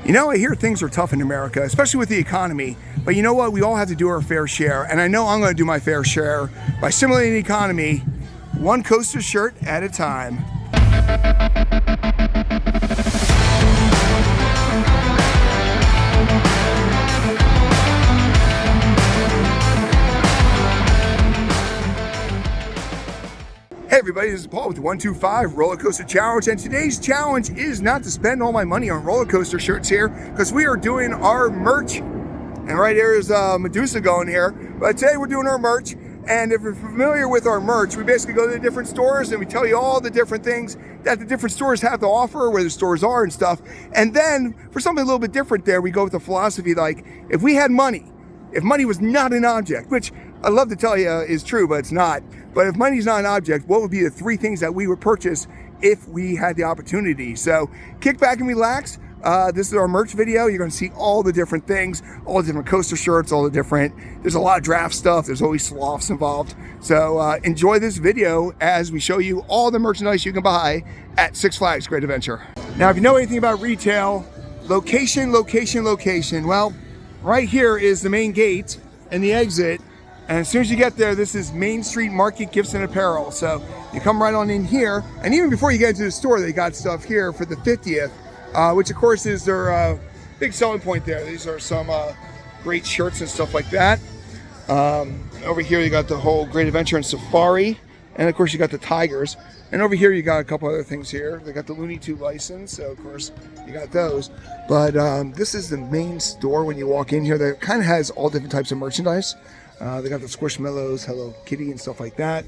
You know, I hear things are tough in America, especially with the economy. But you know what? We all have to do our fair share. And I know I'm going to do my fair share by stimulating the economy, one coaster shirt at a time. Hey everybody, this is Paul with the 125 Roller Coaster Challenge, and today's challenge is not to spend all my money on roller coaster shirts here, because we are doing our merch. And right here is Medusa going here. But today we're doing our merch, and if you're familiar with our merch, we basically go to the different stores and we tell you all the different things that the different stores have to offer, where the stores are and stuff. And then for something a little bit different there, we go with the philosophy like, if we had money, if money was not an object, which I love to tell you is true, but it's not. But if money's not an object, what would be the 3 things that we would purchase if we had the opportunity? So kick back and relax. This is our merch video. You're going to see all the different things, all the different coaster shirts, all the different, there's a lot of draft stuff. There's always sloths involved. So enjoy this video as we show you all the merchandise you can buy at Six Flags Great Adventure. Now, if you know anything about retail, location. Well, right here is the main gate and the exit. And as soon as you get there, this is Main Street Market Gifts and Apparel. So you come right on in here. And even before you get into the store, they got stuff here for the 50th, which of course is their big selling point there. These are some great shirts and stuff like that. Over here, you got the whole Great Adventure and Safari. And of course, you got the Tigers. And over here, you got a couple other things here. They got the Looney Tunes license. So of course, you got those. But this is the main store when you walk in here. That kind of has all different types of merchandise. They got the Squishmallows, Hello Kitty, and stuff like that.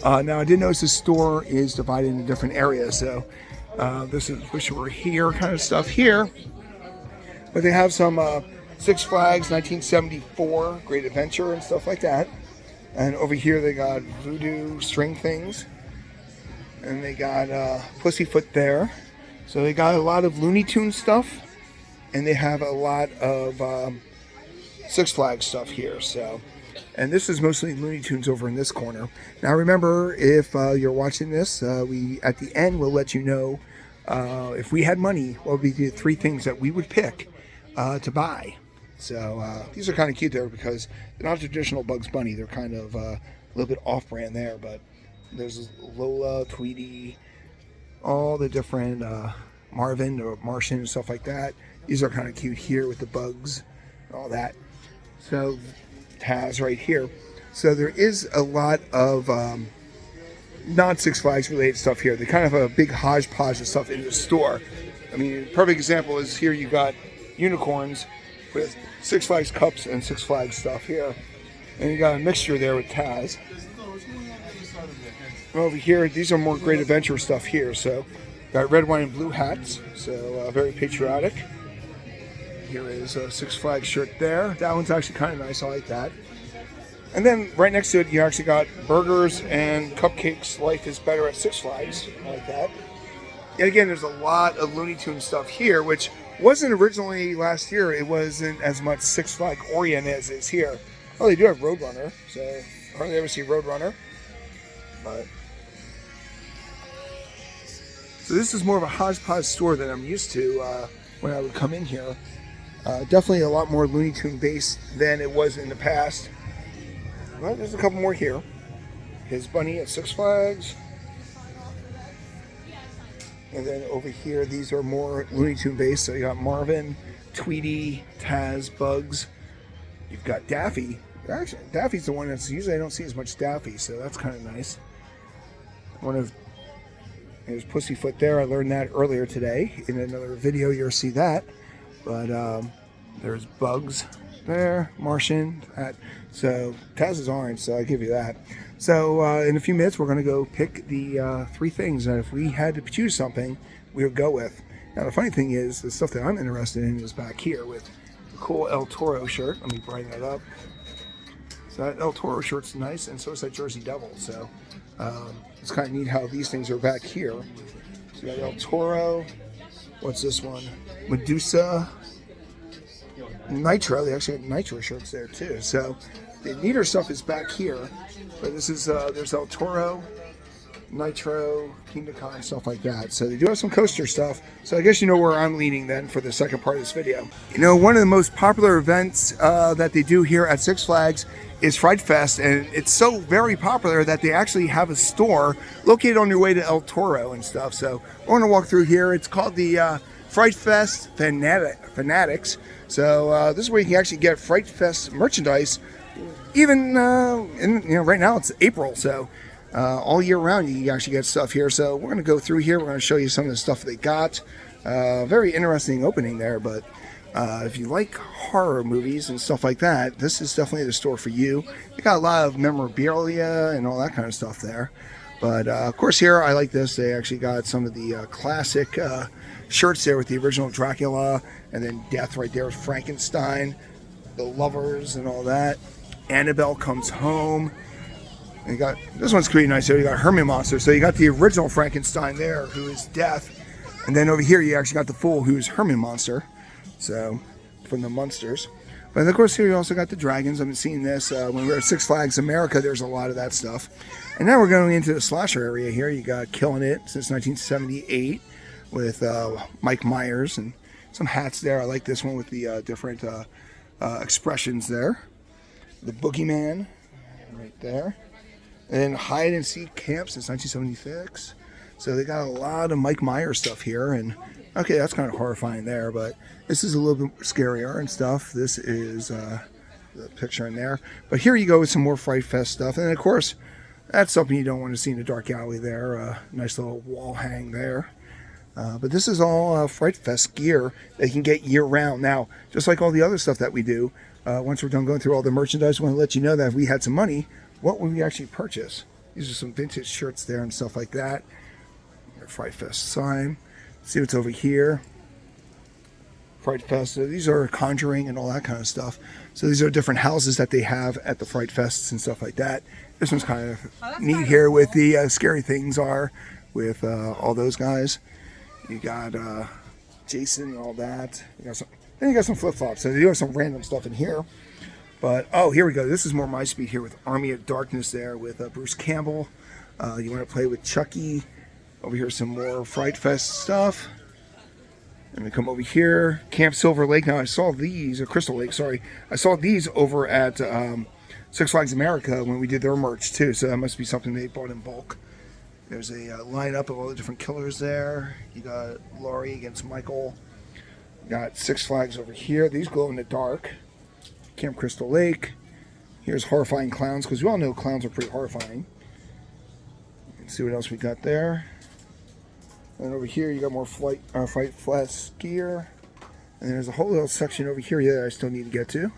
Now, I did notice the store is divided into different areas. So this is wish we were here kind of stuff here. But they have some Six Flags 1974 Great Adventure and stuff like that. And over here they got Voodoo string things. And they got Pussyfoot there. So they got a lot of Looney Tunes stuff. And they have a lot of Six Flags stuff here. So. And this is mostly Looney Tunes over in this corner. Now remember, if you're watching this, we at the end will let you know if we had money, what would be the 3 things that we would pick to buy. So these are kind of cute there because they're not traditional Bugs Bunny. They're kind of a little bit off-brand there, but there's Lola, Tweety, all the different Marvin or Martian and stuff like that. These are kind of cute here with the bugs, all that. So Taz right here. So there is a lot of non Six Flags related stuff here. They kind of have a big hodgepodge of stuff in the store. I mean, a perfect example is here you got unicorns with Six Flags cups and Six Flags stuff here. And you got a mixture there with Taz. Over here, these are more Great Adventure stuff here. So got red, white, and blue hats. So very patriotic. Here is a Six Flags shirt there. That one's actually kind of nice. I like that. And then right next to it, you actually got burgers and cupcakes. Life is better at Six Flags. I like that. And again, there's a lot of Looney Tunes stuff here, which wasn't originally last year. It wasn't as much Six Flag oriented as is here. Oh, they do have Roadrunner. So I hardly ever see Roadrunner. But so this is more of a hodgepodge store than I'm used to when I would come in here. Definitely a lot more Looney Tune based than it was in the past. Well, there's a couple more here. His Bunny at Six Flags. And then over here, these are more Looney Tune based. So you got Marvin, Tweety, Taz, Bugs. You've got Daffy. Actually, Daffy's the one that's usually I don't see as much Daffy, so that's kind of nice. There's Pussyfoot there. I learned that earlier today in another video. You'll see that. But there's Bugs there, Martian. So Taz is orange, so I give you that. So in a few minutes, we're going to go pick the 3 things that if we had to choose something, we would go with. Now the funny thing is, the stuff that I'm interested in is back here with the cool El Toro shirt. Let me brighten that up. So that El Toro shirt's nice, and so is that Jersey Devil. So it's kind of neat how these things are back here. So you got El Toro. What's this one? Medusa. Nitro. They actually have Nitro shirts there too. So the neater stuff is back here. But this is there's El Toro. Nitro, KingdomCon, stuff like that. So they do have some coaster stuff. So I guess you know where I'm leaning then for the second part of this video. You know, one of the most popular events that they do here at Six Flags is Fright Fest, and it's so very popular that they actually have a store located on your way to El Toro and stuff. So we're going to walk through here. It's called the Fright Fest Fanatics. So this is where you can actually get Fright Fest merchandise. Even right now it's April, so all year round you actually get stuff here. So we're going to go through here. We're going to show you some of the stuff they got. Very interesting opening there, but if you like horror movies and stuff like that, this is definitely the store for you. They got a lot of memorabilia and all that kind of stuff there. But of course here, I like this. They actually got some of the classic shirts there with the original Dracula, and then Death right there with Frankenstein, the Lovers and all that. Annabelle Comes Home. And you got, this one's pretty nice here. You got Herman Monster. So you got the original Frankenstein there, who is Death. And then over here, you actually got the Fool, who's Herman Monster. So, from the Munsters. But of course, here you also got the dragons. I've been seeing this when we were at Six Flags America. There's a lot of that stuff. And now we're going into the slasher area here. You got Killing It since 1978 with Mike Myers and some hats there. I like this one with the different expressions there. The Boogeyman right there. And Hide and Seek Camp since 1976. So they got a lot of Mike Myers stuff here. And okay, that's kind of horrifying there, but this is a little bit scarier and stuff. This is the picture in there. But here you go with some more Fright Fest stuff. And of course, that's something you don't want to see in the dark alley there. Nice little wall hang there. But this is all Fright Fest gear that you can get year round. Now, just like all the other stuff that we do, once we're done going through all the merchandise, I want to let you know that if we had some money, what would we actually purchase? These are some vintage shirts there and stuff like that. Fright Fest sign. See what's over here. Fright Fest. So these are Conjuring and all that kind of stuff. So these are different houses that they have at the Fright Fests and stuff like that. This one's kind of neat here with the Scary Things are with all those guys. You got Jason and all that. Then you got some flip-flops. So they do have some random stuff in here. But, oh, here we go. This is more my speed here with Army of Darkness there with Bruce Campbell. You want to play with Chucky. Over here, some more Fright Fest stuff. And we come over here, Camp Silver Lake. Now, I saw these, or Crystal Lake, sorry. I saw these over at Six Flags America when we did their merch, too. So that must be something they bought in bulk. There's a lineup of all the different killers there. You got Laurie against Michael. You got Six Flags over here. These glow in the dark. Camp Crystal Lake. Here's Horrifying Clowns, because we all know clowns are pretty horrifying. Let's see what else we got there. And over here, you got more Fright Fest gear. And there's a whole little section over here that I still need to get to.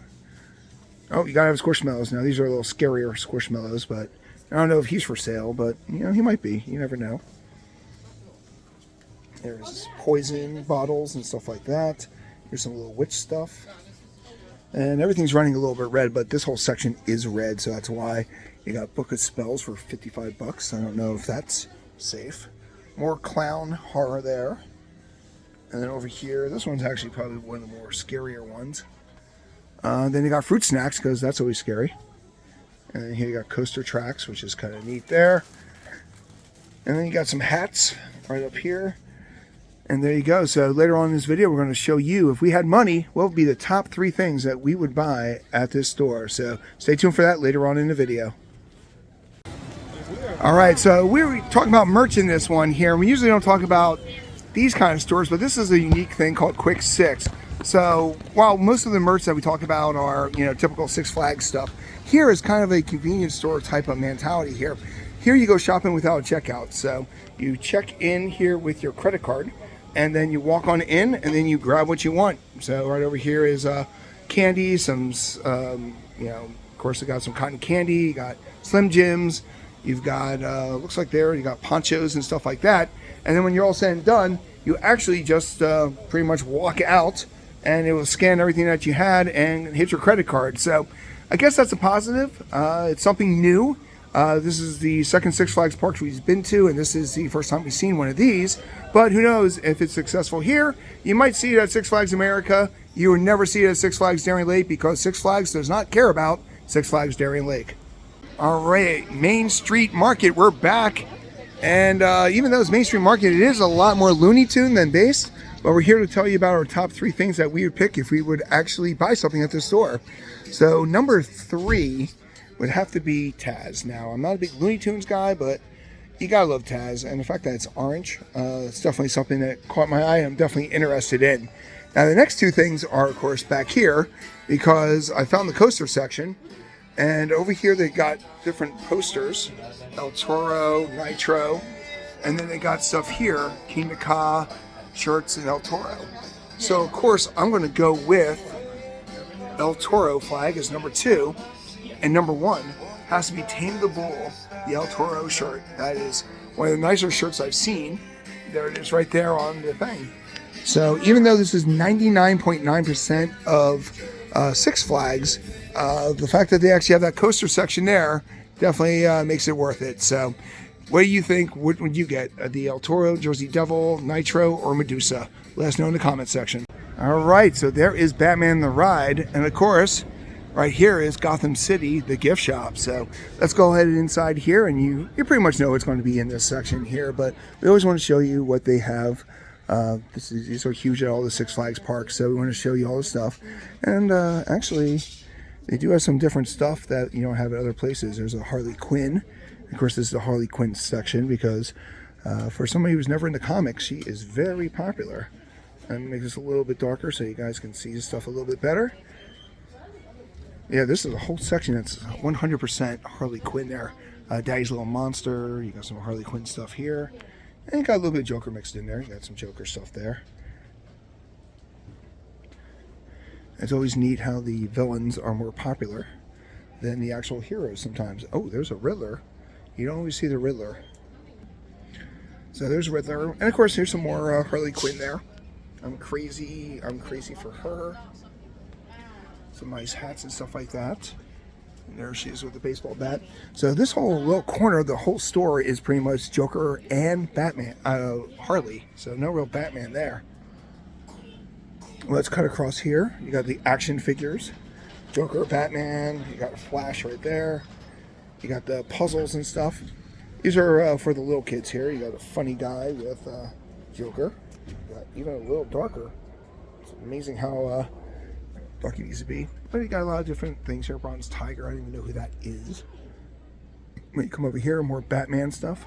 Oh, you gotta have Squishmallows now. These are a little scarier Squishmallows, but I don't know if he's for sale, but you know, he might be. You never know. There's poison bottles and stuff like that. Here's some little witch stuff. And everything's running a little bit red, but this whole section is red, so that's why you got Book of Spells for $55. I don't know if that's safe. More clown horror there. And then over here, this one's actually probably one of the more scarier ones. Then you got Fruit Snacks, because that's always scary. And then here you got Coaster Tracks, which is kind of neat there. And then you got some hats right up here. And there you go. So later on in this video, we're going to show you, if we had money, what would be the top 3 things that we would buy at this store. So stay tuned for that later on in the video. All right, so we're talking about merch in this one here. We usually don't talk about these kind of stores, but this is a unique thing called Quick Six. So while most of the merch that we talk about are, you know, typical Six Flags stuff, here is kind of a convenience store type of mentality here. Here you go shopping without a checkout. So you check in here with your credit card, and then you walk on in, and then you grab what you want. So right over here is candy, some, you know, of course, they got some cotton candy, you got Slim Jims. You've got, looks like there, you got ponchos and stuff like that. And then when you're all said and done, you actually just pretty much walk out and it will scan everything that you had and hit your credit card. So I guess that's a positive. It's something new. This is the second Six Flags park we've been to, and this is the first time we've seen one of these. But who knows, if it's successful here, you might see it at Six Flags America. You will never see it at Six Flags Darien Lake, because Six Flags does not care about Six Flags Darien Lake. All right, Main Street Market, we're back. And even though it's mainstream market, it is a lot more Looney Tune than based. But we're here to tell you about our top 3 things that we would pick if we would actually buy something at the store. So number 3 would have to be Taz. Now, I'm not a big Looney Tunes guy, but you gotta love Taz. And the fact that it's orange, it's definitely something that caught my eye. I'm definitely interested in. Now, the next 2 things are, of course, back here, because I found the coaster section. And over here, they got different posters, El Toro, Nitro, and then they got stuff here, King Ka shirts, and El Toro. So, of course, I'm going to go with El Toro flag as number 2, and number 1 has to be Tame the Bull, the El Toro shirt. That is one of the nicer shirts I've seen. There it is right there on the thing. So, even though this is 99.9% of Six Flags, the fact that they actually have that coaster section there definitely makes it worth it. So, what do you think? What would you get? The El Toro, Jersey Devil, Nitro, or Medusa? Let us know in the comment section. All right, so there is Batman the Ride. And of course, right here is Gotham City, the gift shop. So let's go ahead and inside here. And you pretty much know what's going to be in this section here. But we always want to show you what they have. These are huge at all the Six Flags parks. So we want to show you all the stuff. And actually, they do have some different stuff that you don't have at other places. There's a Harley Quinn. Of course, this is the Harley Quinn section because for somebody who's never in the comics, she is very popular. And make this a little bit darker so you guys can see this stuff a little bit better. Yeah, this is a whole section that's 100% Harley Quinn there. Daddy's Little Monster. You got some Harley Quinn stuff here. And you got a little bit of Joker mixed in there. You got some Joker stuff there. It's always neat how the villains are more popular than the actual heroes sometimes. Oh, there's a Riddler. You don't always see the Riddler. So there's Riddler. And of course, here's some more Harley Quinn there. I'm crazy for her. Some nice hats and stuff like that. And there she is with the baseball bat. So this whole little corner of the whole store is pretty much Joker and Batman, Harley. So no real Batman there. Let's cut across here. You got the action figures. Joker, Batman. You got Flash right there. You got the puzzles and stuff. These are for the little kids here. You got a funny guy with Joker. You got even a little darker. It's amazing how dark he needs to be. But you got a lot of different things here. Bronze Tiger. I don't even know who that is. When you come over here, more Batman stuff.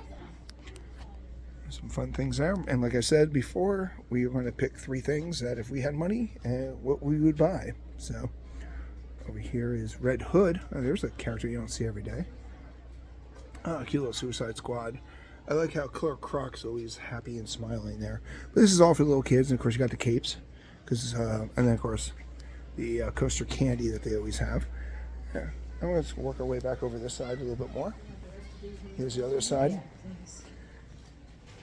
Some fun things there. And like I said before, we were going to pick 3 things that if we had money, what we would buy. So over here is Red Hood. Oh, there's a character you don't see every day. Cute little Suicide Squad. I like how Killer Croc's always happy and smiling there. But this is all for the little kids. And of course you got the capes. And then of course the coaster candy that they always have. Yeah. I'm going to work our way back over this side a little bit more. Here's the other side.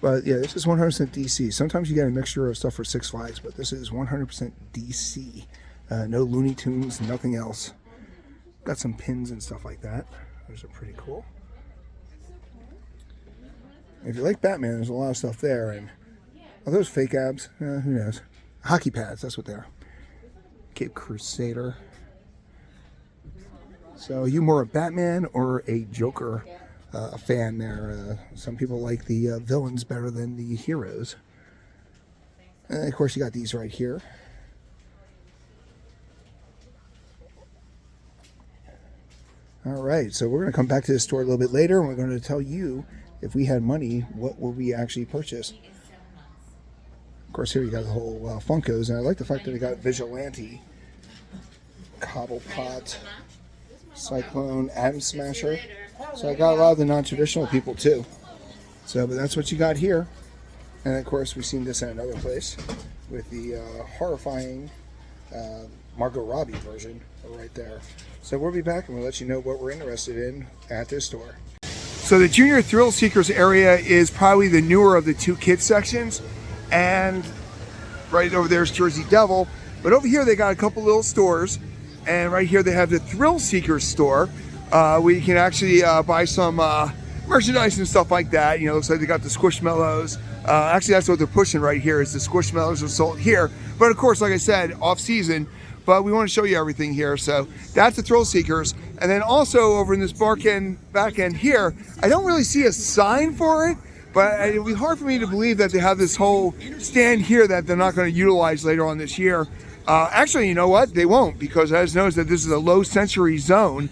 But yeah, this is 100% DC. Sometimes you get a mixture of stuff for Six Flags, but this is 100% DC. No Looney Tunes, nothing else. Got some pins and stuff like that. Those are pretty cool. If you like Batman, there's a lot of stuff there. And are those fake abs? Who knows? Hockey pads, that's what they are. Cape Crusader. So, are you more a Batman or a Joker fan there? Some people like the villains better than the heroes. And of course, you got these right here. All right, so we're going to come back to this store a little bit later, and we're going to tell you, if we had money, what would we actually purchase? Of course, here you got the whole Funkos, and I like the fact that they got Vigilante, Cobblepot, Cyclone, Atom Smasher. So I got a lot of the non-traditional people too. So, but that's what you got here. And of course, we've seen this at another place with the horrifying Margot Robbie version right there. So we'll be back and we'll let you know what we're interested in at this store. So the Junior Thrill Seekers area is probably the newer of the 2 kids sections. And right over there is Jersey Devil. But over here they got a couple little stores. And right here they have the Thrill Seekers store, where you can actually buy some merchandise and stuff like that. You know, looks like they got the Squishmallows. Actually, that's what they're pushing right here, is the Squishmallows are sold here. But of course, like I said, off season. But we want to show you everything here. So that's the Thrill Seekers. And then also over in this back end here, I don't really see a sign for it, But it would be hard for me to believe that they have this whole stand here that they're not going to utilize later on this year. Actually, you know what? They won't, because as knows that this is a low sensory zone.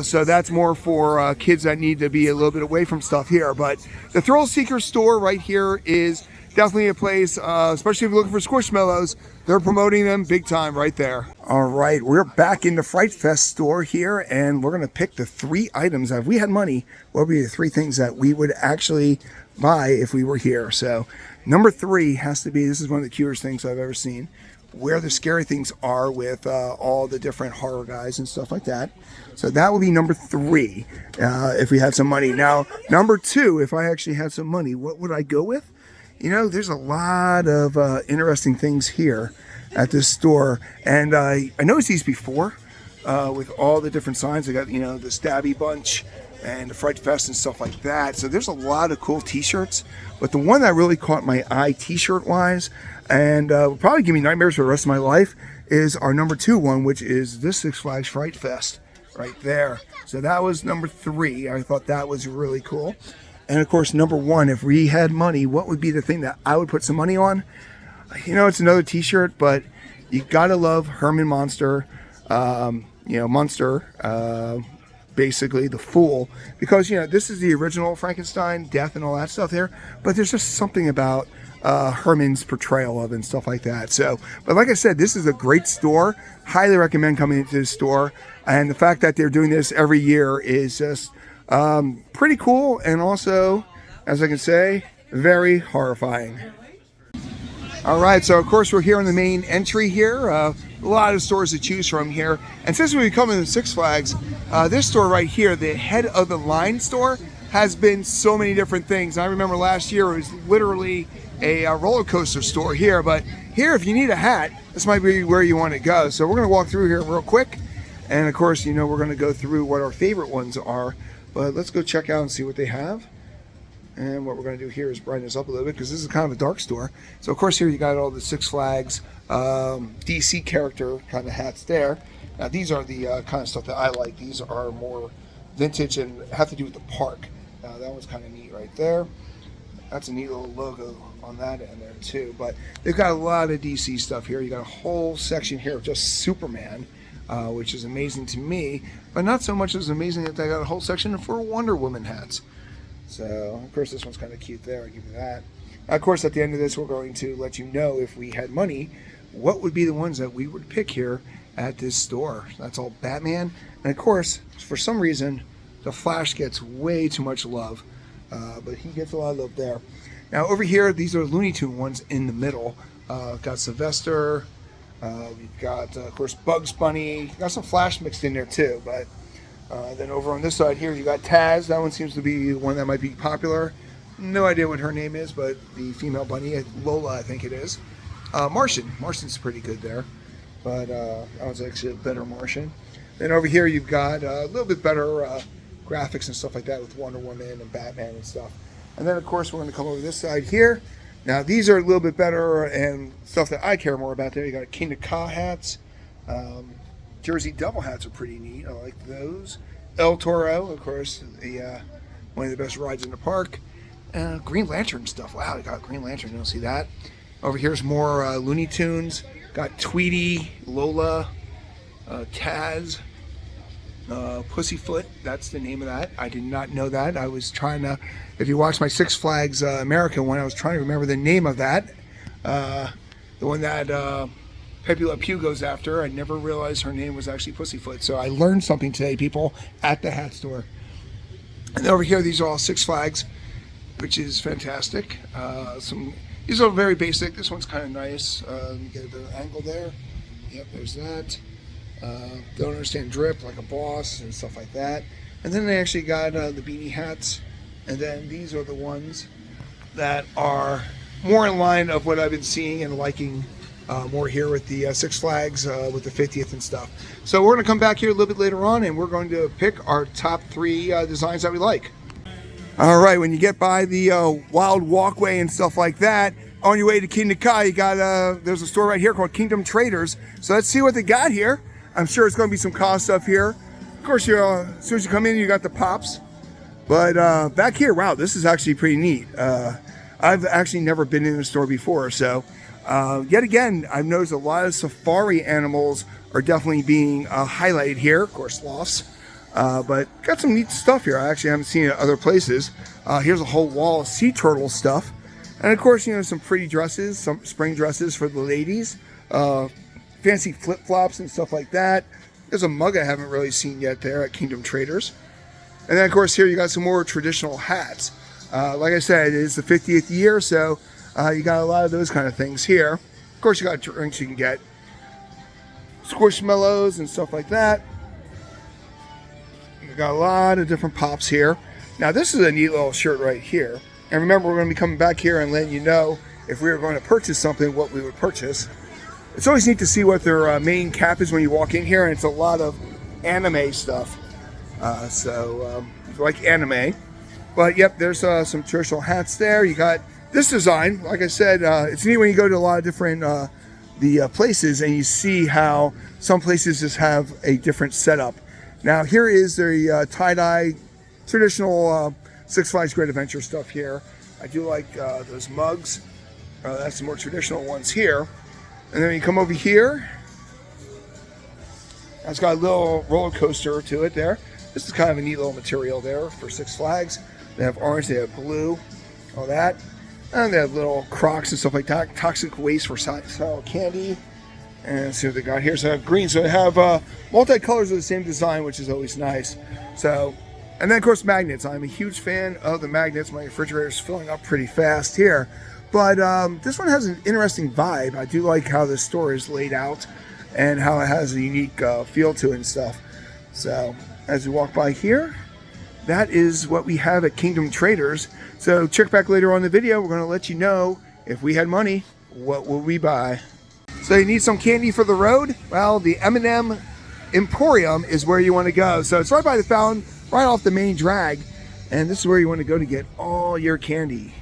So that's more for kids that need to be a little bit away from stuff here. But the Thrill Seeker store right here is definitely a place, especially if you're looking for Squishmallows. They're promoting them big time right there. All right, we're back in the Fright Fest store here, and we're going to pick the 3 items that if we had money, what would be the 3 things that we would actually buy if we were here. So number 3 has to be, this is one of the cutest things I've ever seen, where the scary things are with all the different horror guys and stuff like that. So that would be number 3 if we had some money. Now, number 2, if I actually had some money, what would I go with? You know, there's a lot of interesting things here at this store. And I noticed these before with all the different signs. They got, you know, the Stabby Bunch and the Fright Fest and stuff like that. So there's a lot of cool t-shirts. But the one that really caught my eye t-shirt wise and will probably give me nightmares for the rest of my life is our number 2 one, which is this Six Flags Fright Fest right there. So that was number 3. I thought that was really cool. And of course, number 1, if we had money, what would be the thing that I would put some money on? You know, it's another t-shirt, but you gotta love Herman Monster, you know, Munster, basically the Fool, because, you know, this is the original Frankenstein, death and all that stuff there, but there's just something about Herman's portrayal of it and stuff like that. So, but like I said, this is a great store. Highly recommend coming into this store. And the fact that they're doing this every year is just pretty cool, and also, as I can say, very horrifying. All right, so of course we're here in the main entry here. A lot of stores to choose from here. And since we come into Six Flags, this store right here, the head of the line store, has been so many different things. I remember last year it was literally a roller coaster store here, but here if you need a hat, this might be where you want to go. So we're going to walk through here real quick. And of course, you know, we're going to go through what our favorite ones are. But let's go check out and see what they have. And what we're going to do here is brighten this up a little bit because this is kind of a dark store. So of course here you got all the Six Flags DC character kind of hats there. Now these are the kind of stuff that I like. These are more vintage and have to do with the park. That one's kind of neat right there. That's a neat little logo on that end there too. But they've got a lot of DC stuff here. You got a whole section here of just Superman. Which is amazing to me, but not so much as amazing that they got a whole section for Wonder Woman hats. So, of course, this one's kind of cute there. I'll give you that. Of course, at the end of this, we're going to let you know if we had money, what would be the ones that we would pick here at this store. That's all Batman. And, of course, for some reason, the Flash gets way too much love, but he gets a lot of love there. Now, over here, these are Looney Tune ones in the middle. Got Sylvester. We've got, of course, Bugs Bunny. Got some Flash mixed in there, too. But then over on this side here, you got Taz. That one seems to be one that might be popular. No idea what her name is, but the female bunny, Lola, I think it is. Martian. Martian's pretty good there. But that was actually a better Martian. Then over here, you've got a little bit better graphics and stuff like that with Wonder Woman and Batman and stuff. And then, of course, we're going to come over this side here. Now, these are a little bit better and stuff that I care more about there. You got King of Ka hats. Jersey Devil hats are pretty neat. I like those. El Toro, of course, one of the best rides in the park. Green Lantern stuff. Wow, you got Green Lantern. You don't see that. Over here's more Looney Tunes. Got Tweety, Lola, Taz, Pussyfoot. That's the name of that. I did not know that. I was trying to, if you watch my Six Flags America one, I was trying to remember the name of that. The one that Pepe Le Pew goes after. I never realized her name was actually Pussyfoot. So I learned something today, people, at the hat store. And over here, these are all Six Flags, which is fantastic. These are very basic. This one's kind of nice. You get the angle there. Yep, there's that. Don't understand drip, like a boss and stuff like that. And then they actually got the beanie hats. And then these are the ones that are more in line of what I've been seeing and liking more here with the Six Flags with the 50th and stuff. So we're going to come back here a little bit later on and we're going to pick our top 3 designs that we like. All right, when you get by the Wild Walkway and stuff like that, on your way to Kingdom Kai, you got there's a store right here called Kingdom Traders. So let's see what they got here. I'm sure it's going to be some cost stuff here. Of course, as soon as you come in, you got the Pops. But back here, wow, this is actually pretty neat. I've actually never been in the store before, so yet again, I've noticed a lot of safari animals are definitely being highlighted here. Of course, sloths, but got some neat stuff here. I actually haven't seen it other places. Here's a whole wall of sea turtle stuff, and of course, you know, some pretty dresses, some spring dresses for the ladies, fancy flip flops and stuff like that. There's a mug I haven't really seen yet there at Kingdom Traders. And then, of course, here you got some more traditional hats. Like I said, it is the 50th year, so you got a lot of those kind of things here. Of course, you got drinks you can get. Squishmallows and stuff like that. You got a lot of different pops here. Now, this is a neat little shirt right here. And remember, we're going to be coming back here and letting you know if we were going to purchase something, what we would purchase. It's always neat to see what their main cap is when you walk in here, and it's a lot of anime stuff. So if you like anime. But yep, there's some traditional hats there. You got this design. Like I said, it's neat when you go to a lot of different the places and you see how some places just have a different setup. Now here is the tie-dye traditional Six Flags Great Adventure stuff here. I do like those mugs. That's the more traditional ones here. And then you come over here. It's got a little roller coaster to it there. This is kind of a neat little material there for Six Flags. They have orange, they have blue, all that. And they have little Crocs and stuff like that. Toxic waste for style candy. And let's see what they got here. So they have green. So they have multi-colors of the same design, which is always nice. So, and then of course magnets. I'm a huge fan of the magnets. My refrigerator is filling up pretty fast here. But this one has an interesting vibe. I do like how the store is laid out and how it has a unique feel to it and stuff. So as we walk by here, that is what we have at Kingdom Traders. So check back later on in the video. We're going to let you know if we had money, what would we buy? So you need some candy for the road? Well, the M&M Emporium is where you want to go. So it's right by the fountain, right off the main drag. And this is where you want to go to get all your candy.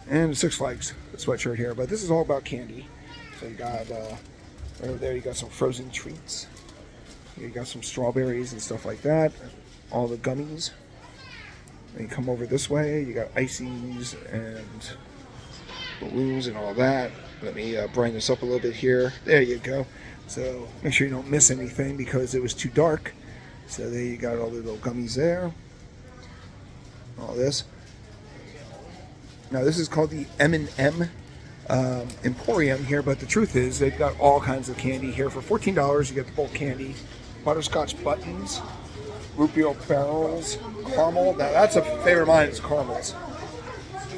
And the Six Flags sweatshirt here. But this is all about candy. So you got, over there you got some frozen treats. You got some strawberries and stuff like that. All the gummies. And you come over this way, you got ices and balloons and all that. Let me brighten this up a little bit here. There you go. So make sure you don't miss anything because it was too dark. So there you got all the little gummies there. All this. Now this is called the M&M Emporium here, but the truth is they've got all kinds of candy here. For $14 you get the bulk candy, butterscotch buttons, root beer barrels, caramel. Now that's a favorite of mine is caramels.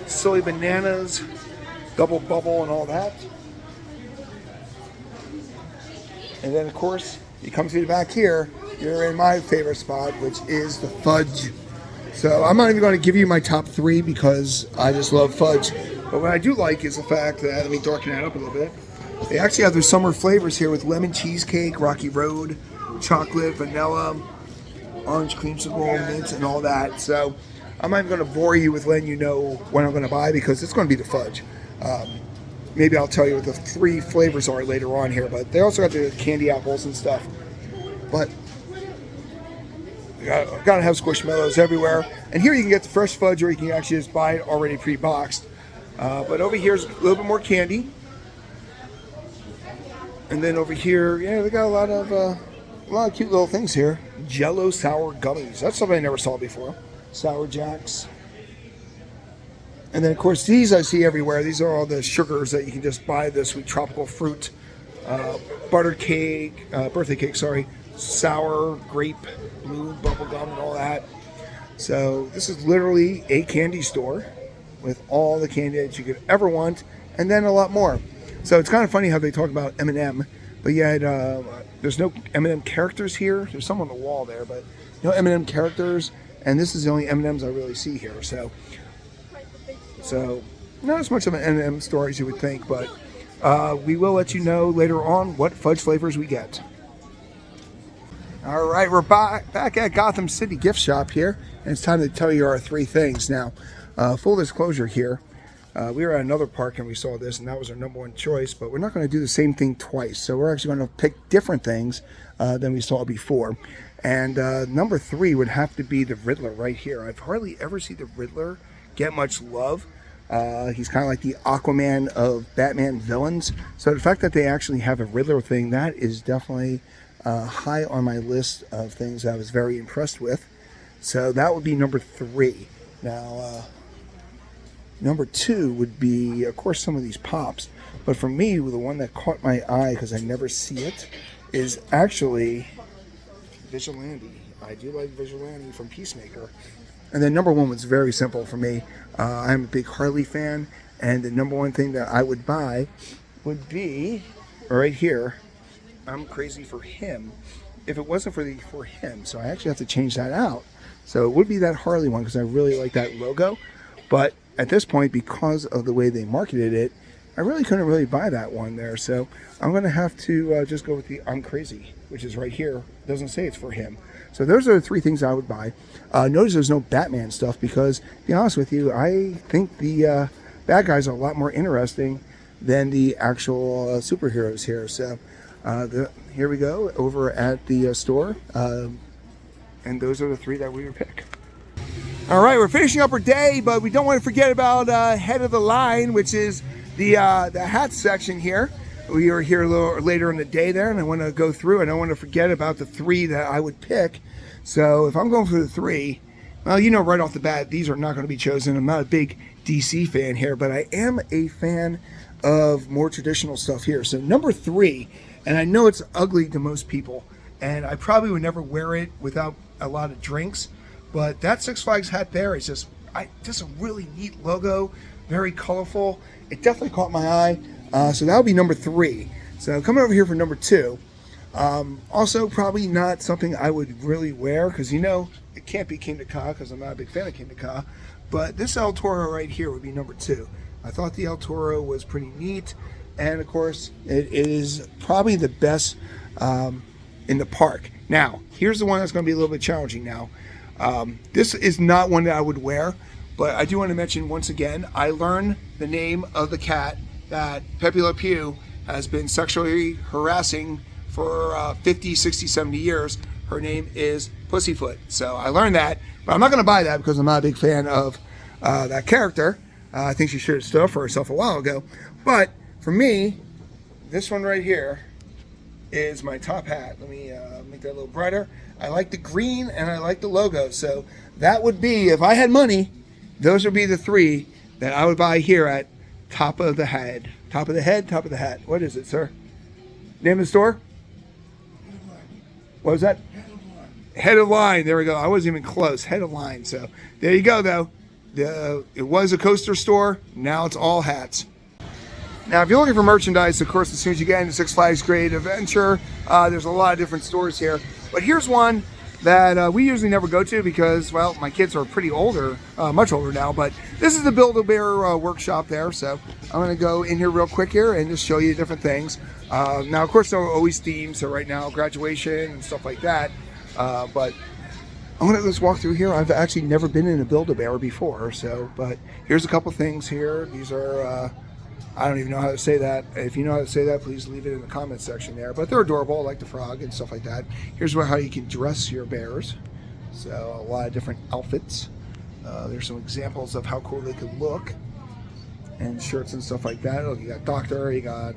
Silly bananas, double bubble and all that. And then of course you come to the back here, you're in my favorite spot, which is the fudge. So I'm not even going to give you my top 3 because I just love fudge. But what I do like is the fact that, let me darken that up a little bit. They actually have their summer flavors here with lemon cheesecake, Rocky Road, chocolate, vanilla, orange creamsicle, mint, and all that. So I'm not even going to bore you with letting you know what I'm going to buy because it's going to be the fudge. Maybe I'll tell you what the 3 flavors are later on here. But they also got the candy apples and stuff. But gotta have squishmallows everywhere. And here you can get the fresh fudge, or you can actually just buy it already pre-boxed. But over here is a little bit more candy. And then over here, yeah, they got a lot of cute little things here. Jello sour gummies. That's something I never saw before. Sour Jacks. And then of course these I see everywhere. These are all the sugars that you can just buy. The sweet tropical fruit, butter cake, birthday cake, sorry. Sour, grape, blue, bubble gum, and all that. So this is literally a candy store with all the candy that you could ever want, and then a lot more. So it's kind of funny how they talk about M&M, but yet there's no M&M characters here. There's some on the wall there, but no M&M characters, and this is the only M&Ms I really see here. So not as much of an M&M store as you would think, but we will let you know later on what fudge flavors we get. All right, we're back at Gotham City gift shop here, and it's time to tell you our 3 things. Now, full disclosure here, We were at another park and we saw this, and that was our number one choice, but we're not going to do the same thing twice. So we're actually going to pick different things than we saw before. And number 3 would have to be the Riddler right here. I've hardly ever seen the Riddler get much love. He's kind of like the Aquaman of Batman villains. So the fact that they actually have a Riddler thing, that is definitely high on my list of things I was very impressed with. So that would be number 3. Now, number 2 would be, of course, some of these pops. But for me, the one that caught my eye, because I never see it, is actually Vigilante. I do like Vigilante from Peacemaker. And then number 1 was very simple for me. I'm a big Harley fan, and the number 1 thing that I would buy would be right here. I'm crazy for him. If it wasn't for him, so I actually have to change that out. So it would be that Harley one because I really like that logo. But at this point, because of the way they marketed it, I really couldn't really buy that one there. So I'm going to have to just go with the I'm Crazy, which is right here. It doesn't say it's for him. So those are the 3 things I would buy. Notice there's no Batman stuff because, to be honest with you, I think the bad guys are a lot more interesting than the actual superheroes here. So here we go over at the store. And those are the 3 that we would pick. All right, we're finishing up our day, but we don't want to forget about head of the line, which is the hat section here. We were here a little later in the day there, and I want to go through. I don't want to forget about the 3 that I would pick. So if I'm going for the 3, well, you know right off the bat, these are not going to be chosen. I'm not a big DC fan here, but I am a fan of more traditional stuff here. So number 3, and I know it's ugly to most people, and I probably would never wear it without a lot of drinks, but that Six Flags hat there is just a really neat logo, very colorful. It definitely caught my eye. So that would be number 3. So coming over here for number 2. Also probably not something I would really wear because, you know, it can't be Kingda Ka because I'm not a big fan of Kingda Ka. But this El Toro right here would be number 2. I thought the El Toro was pretty neat. And of course, it is probably the best in the park. Now, here's the one that's going to be a little bit challenging now. This is not one that I would wear, but I do want to mention once again, I learned the name of the cat that Pepe Le Pew has been sexually harassing for 50, 60, 70 years. Her name is Pussyfoot. So I learned that, but I'm not going to buy that because I'm not a big fan of that character. I think she should have stood up for herself a while ago. But for me, this one right here is my top hat. Let me make that a little brighter. I like the green and I like the logo. So that would be, if I had money, those would be the 3 that I would buy here at Top of the Head. Top of the Head, Top of the Hat. What is it, sir? Name of the store? What was that? Head of Line. There we go. I wasn't even close. Head of Line. So there you go, though. It was a coaster store. Now it's all hats. Now, if you're looking for merchandise, of course, as soon as you get into Six Flags Great Adventure, there's a lot of different stores here. But here's one that we usually never go to because, well, my kids are pretty older, much older now. But this is the Build-A-Bear workshop there. So I'm going to go in here real quick here and just show you different things. Now, of course, there are always themes. So right now, graduation and stuff like that. But I'm going to just walk through here. I've actually never been in a Build-A-Bear before. So, but here's a couple things here. These are... I don't even know how to say that. If you know how to say that, please leave it in the comments section there. But they're adorable, like the frog and stuff like that. Here's how you can dress your bears. So a lot of different outfits. There's some examples of how cool they could look. And shirts and stuff like that. You got doctor, you got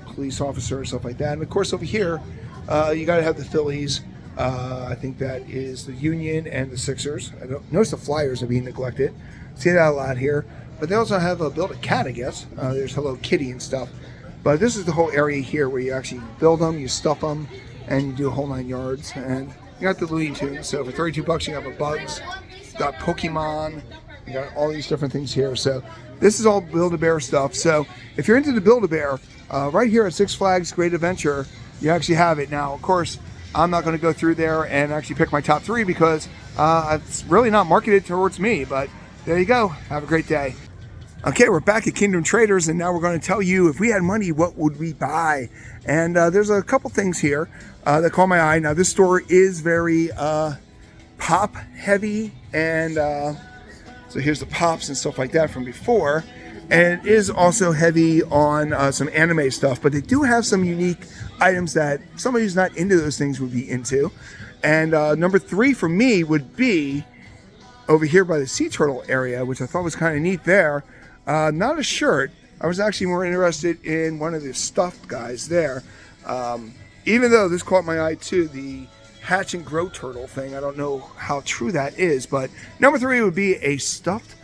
police officer, stuff like that. And of course over here, you got to have the Phillies. I think that is the Union and the Sixers. I don't notice the Flyers are being neglected. See that a lot here. But they also have a Build-A-Cat, I guess. There's Hello Kitty and stuff. But this is the whole area here where you actually build them, you stuff them, and you do a whole 9 yards. And you got the Looney Tunes. So for $32, you got the Bugs, you got Pokemon, you got all these different things here. So this is all Build-A-Bear stuff. So if you're into the Build-A-Bear, right here at Six Flags Great Adventure, you actually have it. Now, of course, I'm not going to go through there and actually pick my top 3 because it's really not marketed towards me. But there you go. Have a great day. Okay, we're back at Kingdom Traders, and now we're going to tell you if we had money, what would we buy? And there's a couple things here that caught my eye. Now, this store is very pop heavy, and So here's the pops and stuff like that from before. And it is also heavy on some anime stuff, but they do have some unique items that somebody who's not into those things would be into. And number 3 for me would be over here by the sea turtle area, which I thought was kind of neat there. Not a shirt. I was actually more interested in one of the stuffed guys there. Even though this caught my eye too, the hatch and grow turtle thing. I don't know how true that is, but number 3 would be a stuffed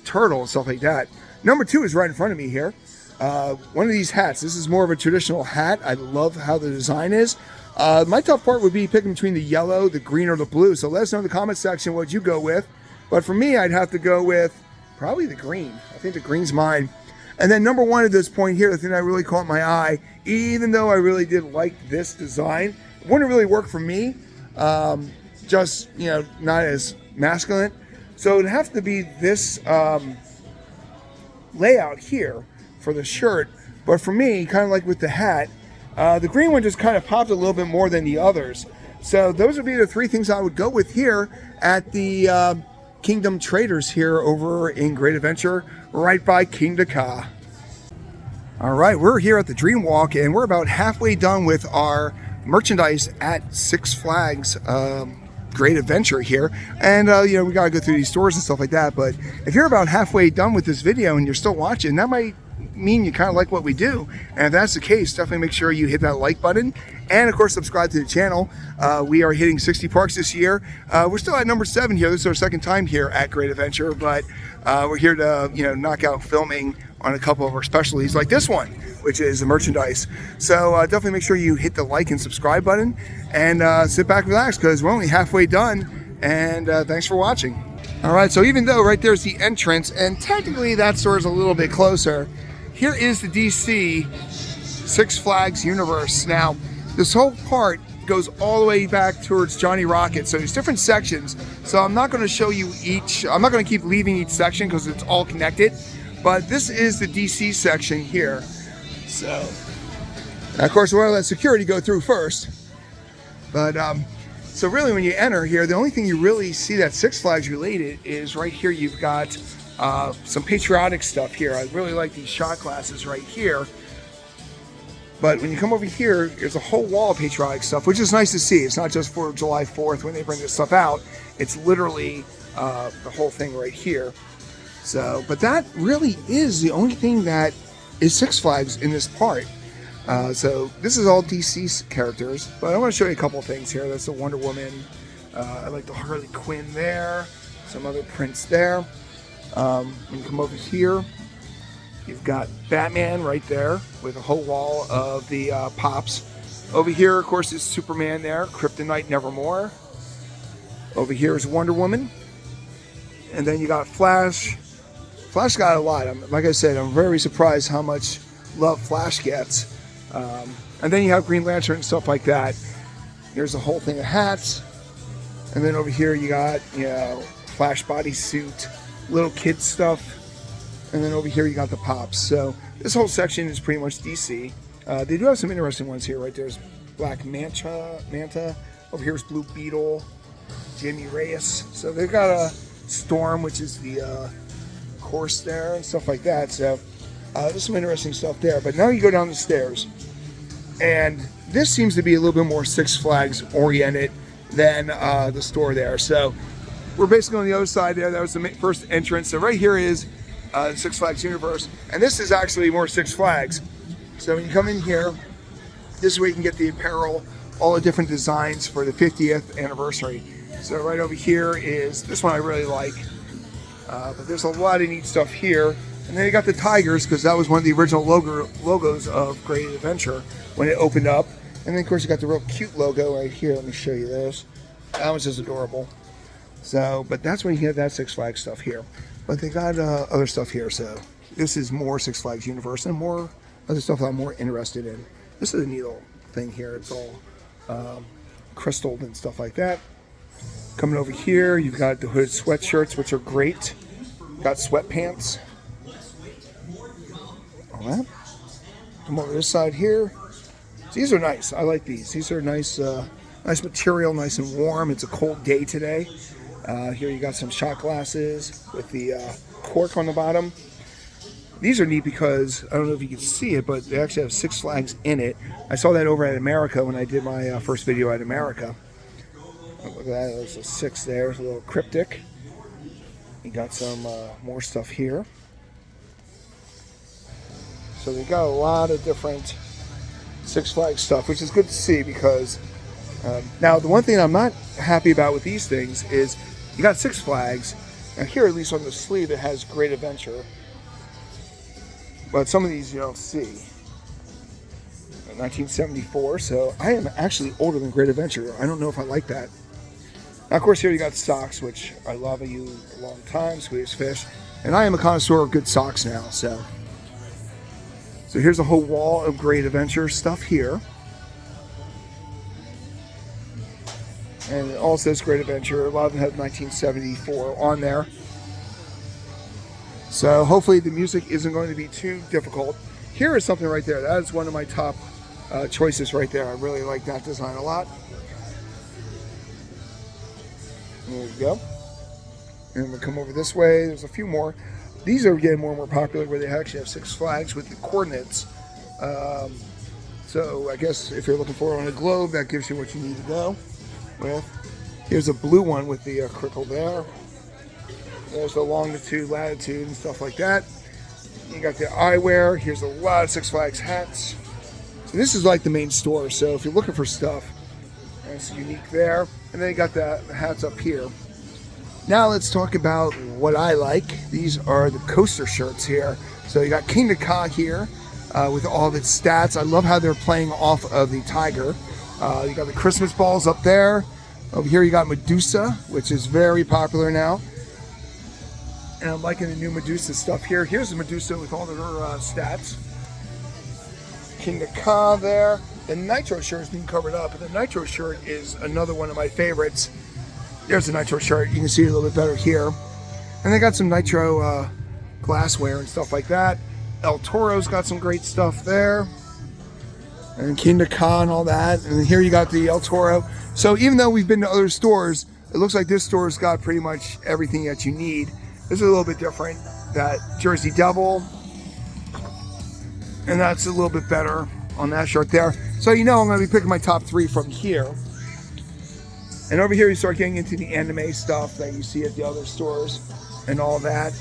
turtle and stuff like that. Number 2 is right in front of me here. One of these hats. This is more of a traditional hat. I love how the design is. My tough part would be picking between the yellow, the green, or the blue. So let us know in the comment section what you go with. But for me, I'd have to go with probably the green. I think the green's mine. And then number 1 at this point here, the thing that really caught my eye, even though I really did like this design, it wouldn't really work for me. Just, not as masculine. So it'd have to be this layout here for the shirt, but for me, kind of like with the hat, the green one just kind of popped a little bit more than the others. So those would be the 3 things I would go with here at the Kingdom Traders here over in Great Adventure, right by Kingda Ka. All right, we're here at the Dream Walk, and we're about halfway done with our merchandise at Six Flags Great Adventure here. And we gotta go through these stores and stuff like that, but if you're about halfway done with this video and you're still watching, that might mean you kind of like what we do. And if that's the case, definitely make sure you hit that like button, and of course subscribe to the channel. We are hitting 60 parks this year. We're still at number 7 here. This is our second time here at Great Adventure, but we're here to knock out filming on a couple of our specialties like this one, which is the merchandise. So definitely make sure you hit the like and subscribe button, and sit back and relax, because we're only halfway done. And thanks for watching. All right, so even though right there's the entrance, and technically that store is a little bit closer, here is the DC Six Flags universe. Now, this whole part goes all the way back towards Johnny Rocket, so there's different sections. So I'm not going to show you each. I'm not going to keep leaving each section because it's all connected. But this is the DC section here. So, of course, we'll let security go through first. But so really, when you enter here, the only thing you really see that's Six Flags related is right here. You've got some patriotic stuff here. I really like these shot glasses right here. But when you come over here, there's a whole wall of patriotic stuff, which is nice to see. It's not just for July 4th when they bring this stuff out. It's literally the whole thing right here. So, but that really is the only thing that is Six Flags in this part. So this is all DC characters, but I want to show you a couple of things here. That's the Wonder Woman. I like the Harley Quinn there. Some other prints there. When you come over here, you've got Batman right there with a whole wall of the pops. Over here, of course, is Superman there. Kryptonite Nevermore. Over here is Wonder Woman. And then you got Flash. Flash got a lot. Like I said, I'm very surprised how much love Flash gets. And then you have Green Lantern and stuff like that. Here's a whole thing of hats. And then over here you got, Flash bodysuit, little kid stuff. And then over here you got the pops. So this whole section is pretty much DC. They do have some interesting ones here. Right there's Black Manta. Over here's Blue Beetle, Jamie Reyes. So they've got a Storm, which is the course there and stuff like that. So there's some interesting stuff there. But now you go down the stairs, and this seems to be a little bit more Six Flags oriented than the store there. So we're basically on the other side there. That was the first entrance. So right here is Six Flags Universe, and this is actually more Six Flags. So when you come in here, this is where you can get the apparel, all the different designs for the 50th anniversary. So right over here is this one I really like. But there's a lot of neat stuff here. And then you got the Tigers, because that was one of the original logos of Great Adventure when it opened up. And then, of course, you got the real cute logo right here. Let me show you this. That was just adorable. So, but that's when you get that Six Flags stuff here. But they got other stuff here. So this is more Six Flags Universe and more other stuff that I'm more interested in. This is a neat little thing here. It's all crystalled and stuff like that. Coming over here, you've got the hooded sweatshirts, which are great. Got sweatpants. All that. Come over this side here. These are nice. I like these. These are nice, nice material, nice and warm. It's a cold day today. Here you got some shot glasses with the cork on the bottom. These are neat because, I don't know if you can see it, but they actually have Six Flags in it. I saw that over at America when I did my first video at America. Oh, look at that, there's a 6 there, it's a little cryptic. You got some more stuff here. So they got a lot of different Six Flags stuff, which is good to see because now the one thing I'm not happy about with these things is you got Six Flags, and here at least on the sleeve it has Great Adventure, but some of these you don't see. 1974, so I am actually older than Great Adventure. I don't know if I like that. Now, of course, here you got socks, which I love. I use a long time, Swedish Fish, and I am a connoisseur of good socks now. So here's a whole wall of Great Adventure stuff here. And it all says Great Adventure. A lot of them have 1974 on there. So hopefully the music isn't going to be too difficult. Here is something right there. That is one of my top choices right there. I really like that design a lot. There we go. And we'll come over this way. There's a few more. These are getting more and more popular where they actually have Six Flags with the coordinates. So I guess if you're looking for it on a globe, that gives you what you need to go with. Here's a blue one with the crickle there. There's the longitude, latitude, and stuff like that. You got the eyewear. Here's a lot of Six Flags hats. So this is like the main store. So if you're looking for stuff, it's unique there. And then you got the hats up here. Now let's talk about what I like. These are the coaster shirts here. So you got King Ka here with all of its stats. I love how they're playing off of the tiger. You got the Christmas balls up there. Over here you got Medusa, which is very popular now. And I'm liking the new Medusa stuff here. Here's the Medusa with all of her stats. King Ka there. The Nitro shirt is being covered up, but the Nitro shirt is another one of my favorites. There's the Nitro shirt. You can see it a little bit better here. And they got some Nitro glassware and stuff like that. El Toro's got some great stuff there. And King Ka and all that. And here you got the El Toro. So even though we've been to other stores, it looks like this store's got pretty much everything that you need. This is a little bit different. That Jersey Devil. And that's a little bit better on that shirt there. So you know I'm going to be picking my top 3 from here. And over here you start getting into the anime stuff that you see at the other stores and all that.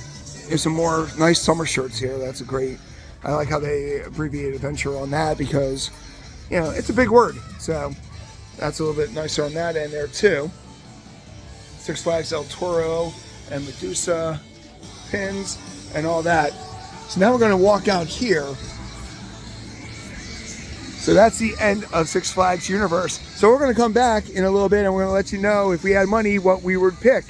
There's some more nice summer shirts here. That's a great, I like how they abbreviate adventure on that because, you know, it's a big word. So that's a little bit nicer on that end there too. Six Flags El Toro and Medusa pins and all that. So now we're going to walk out here. So that's the end of Six Flags Universe. So we're going to come back in a little bit and we're going to let you know if we had money what we would pick.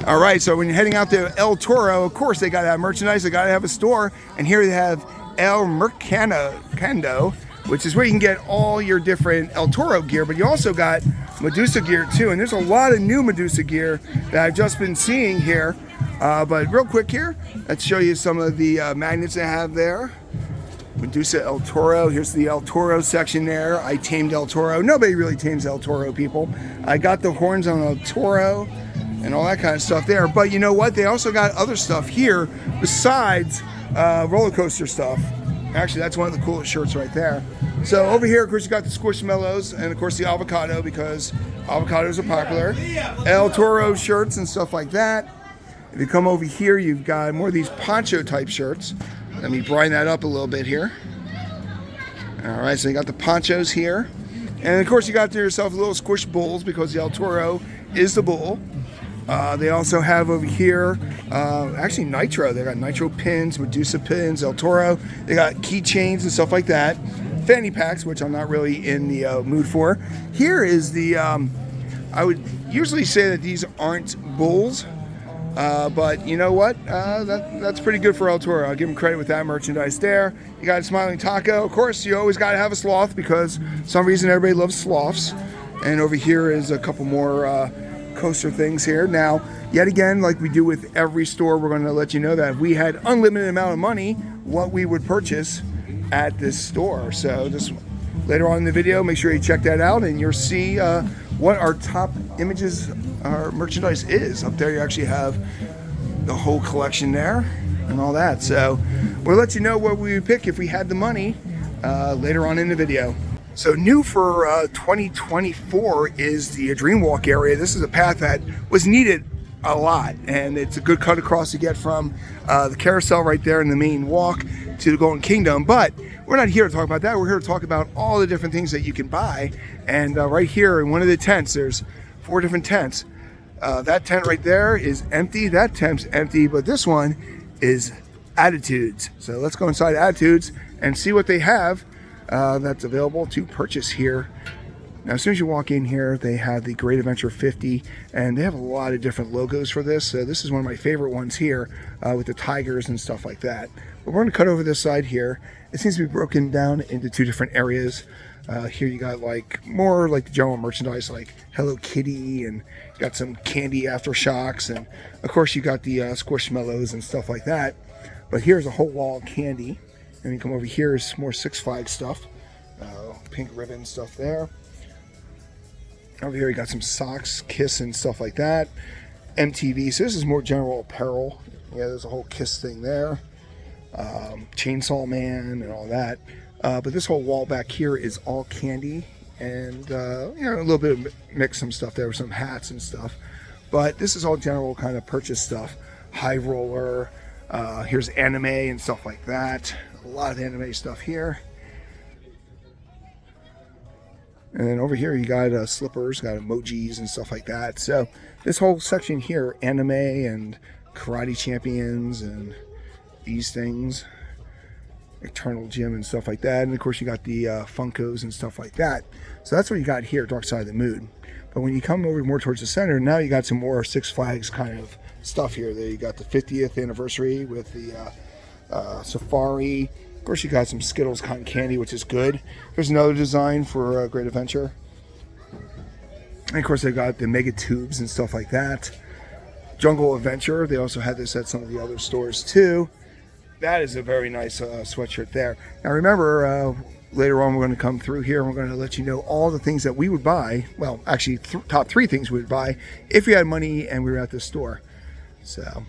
All right, so when you're heading out to El Toro, of course they got to have merchandise, they got to have a store, and here they have El Mercado, which is where you can get all your different El Toro gear, but you also got Medusa gear too, and there's a lot of new Medusa gear that I've just been seeing here. But real quick here, let's show you some of the magnets they have there. Medusa El Toro. Here's the El Toro section there. I tamed El Toro. Nobody really tames El Toro, people. I got the horns on El Toro and all that kind of stuff there. But you know what? They also got other stuff here besides roller coaster stuff. Actually, that's one of the coolest shirts right there. So over here, of course, you got the Squishmallows and, of course, the avocado because avocados are popular. El Toro shirts and stuff like that. If you come over here, you've got more of these poncho type shirts. Let me brine that up a little bit here. All right, so you got the ponchos here. And of course you got yourself little squish bulls because the El Toro is the bull. They also have over here, actually Nitro. They got Nitro pins, Medusa pins, El Toro. They got keychains and stuff like that. Fanny packs, which I'm not really in the mood for. Here is the, I would usually say that these aren't bulls. But you know what? That's pretty good for El Toro. I'll give him credit with that merchandise there. You got a smiling taco. Of course, you always got to have a sloth because for some reason everybody loves sloths. And over here is a couple more coaster things here. Now, yet again, like we do with every store, we're going to let you know that if we had unlimited amount of money, what we would purchase at this store. So just later on in the video, make sure you check that out and you'll see what our top images, our merchandise is. Up there you actually have the whole collection there and all that. So we'll let you know what we would pick if we had the money later on in the video. So new for 2024 is the Dream Walk area. This is a path that was needed a lot, and it's a good cut across to get from the carousel right there in the main walk to the Golden Kingdom. But we're not here to talk about that. We're here to talk about all the different things that you can buy. And right here in one of the tents, there's 4 different tents. That tent right there is empty. That tent's empty, but this one is Attitudes. So let's go inside Attitudes and see what they have that's available to purchase here. Now, as soon as you walk in here, they have the Great Adventure 50, and they have a lot of different logos for this. So this is one of my favorite ones here with the tigers and stuff like that. But we're going to cut over this side here. It seems to be broken down into 2 different areas. Here you got like more like the general merchandise like Hello Kitty, and you got some candy aftershocks, and of course you got the Squishmallows and stuff like that. But here's a whole wall of candy, and you come over here is more Six Flags stuff, pink ribbon stuff there. Over here you got some socks, Kiss and stuff like that. MTV, so this is more general apparel. Yeah, there's a whole Kiss thing there. Chainsaw Man and all that. But this whole wall back here is all candy, and you know, a little bit of mix some stuff there with some hats and stuff. But this is all general kind of purchase stuff. High Roller, here's anime and stuff like that. A lot of anime stuff here. And then over here you got slippers, got emojis and stuff like that. So this whole section here, anime and karate champions and these things, Eternal Gym and stuff like that. And of course you got the Funkos and stuff like that. So that's what you got here, Dark Side of the Moon. But when you come over more towards the center, now you got some more Six Flags kind of stuff here. There you got the 50th anniversary with the Safari. Of course, you got some Skittles cotton candy, which is good. There's another design for Great Adventure. And of course, they got the Mega Tubes and stuff like that. Jungle Adventure. They also had this at some of the other stores too. That is a very nice sweatshirt there. Now remember, later on we're going to come through here and we're going to let you know all the things that we would buy. Well, actually, top 3 things we would buy if we had money and we were at this store. So,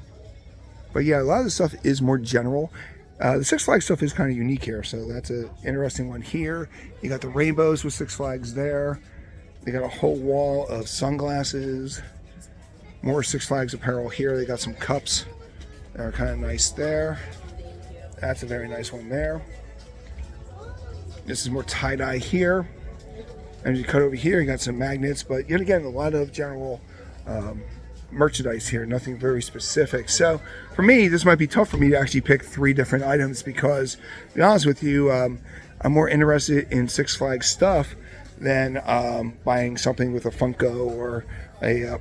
but yeah, a lot of the stuff is more general. The Six Flags stuff is kind of unique here, so that's an interesting one here. You got the rainbows with Six Flags there. They got a whole wall of sunglasses. More Six Flags apparel here. They got some cups that are kind of nice there. That's a very nice one there. This is more tie-dye here. And you cut over here, you got some magnets, but yet again, a lot of general merchandise here, nothing very specific. So for me, this might be tough for me to actually pick 3 different items because, to be honest with you, I'm more interested in Six Flags stuff than buying something with a Funko or a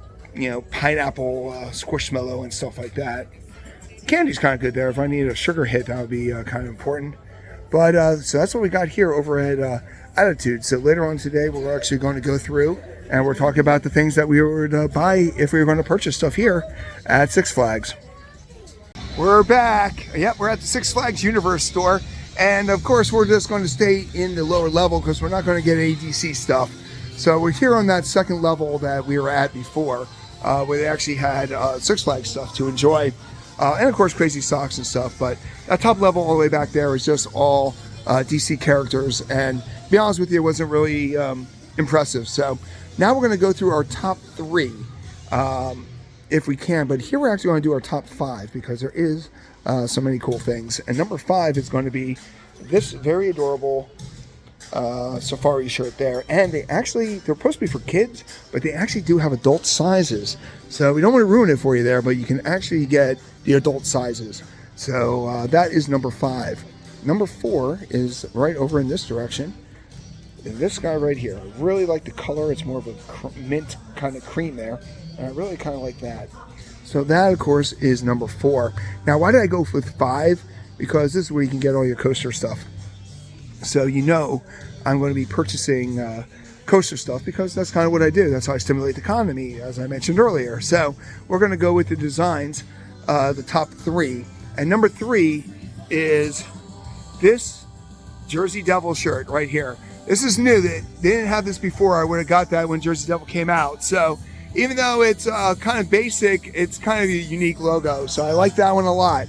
pineapple Squishmallow and stuff like that. Candy's kind of good there. If I need a sugar hit, that would be kind of important. But so that's what we got here over at Attitude. So later on today, we're actually going to go through and we're talking about the things that we would buy if we were going to purchase stuff here at Six Flags. We're back. Yep, we're at the Six Flags Universe store. And of course, we're just going to stay in the lower level because we're not going to get any DC stuff. So we're here on that second level that we were at before, where they actually had Six Flags stuff to enjoy. And of course, crazy socks and stuff. But that top level all the way back there is just all DC characters. And to be honest with you, it wasn't really impressive. So now we're going to go through our top 3 if we can. But here we're actually going to do our top 5 because there is so many cool things. And number 5 is going to be this very adorable safari shirt there. And they're supposed to be for kids, but they actually do have adult sizes. So we don't want to ruin it for you there, but you can actually get the adult sizes. So that is number 5. Number 4 is right over in this direction. This guy right here. I really like the color. It's more of a mint kind of cream there. And I really kind of like that. So that, of course, is number 4. Now, why did I go with 5? Because this is where you can get all your coaster stuff. So I'm going to be purchasing coaster stuff because that's kind of what I do. That's how I stimulate the economy, as I mentioned earlier. So we're going to go with the designs, the top 3. And number 3 is this Jersey Devil shirt right here. This is new. They didn't have this before. I would have got that when Jersey Devil came out. So even though it's kind of basic, it's kind of a unique logo. So I like that one a lot.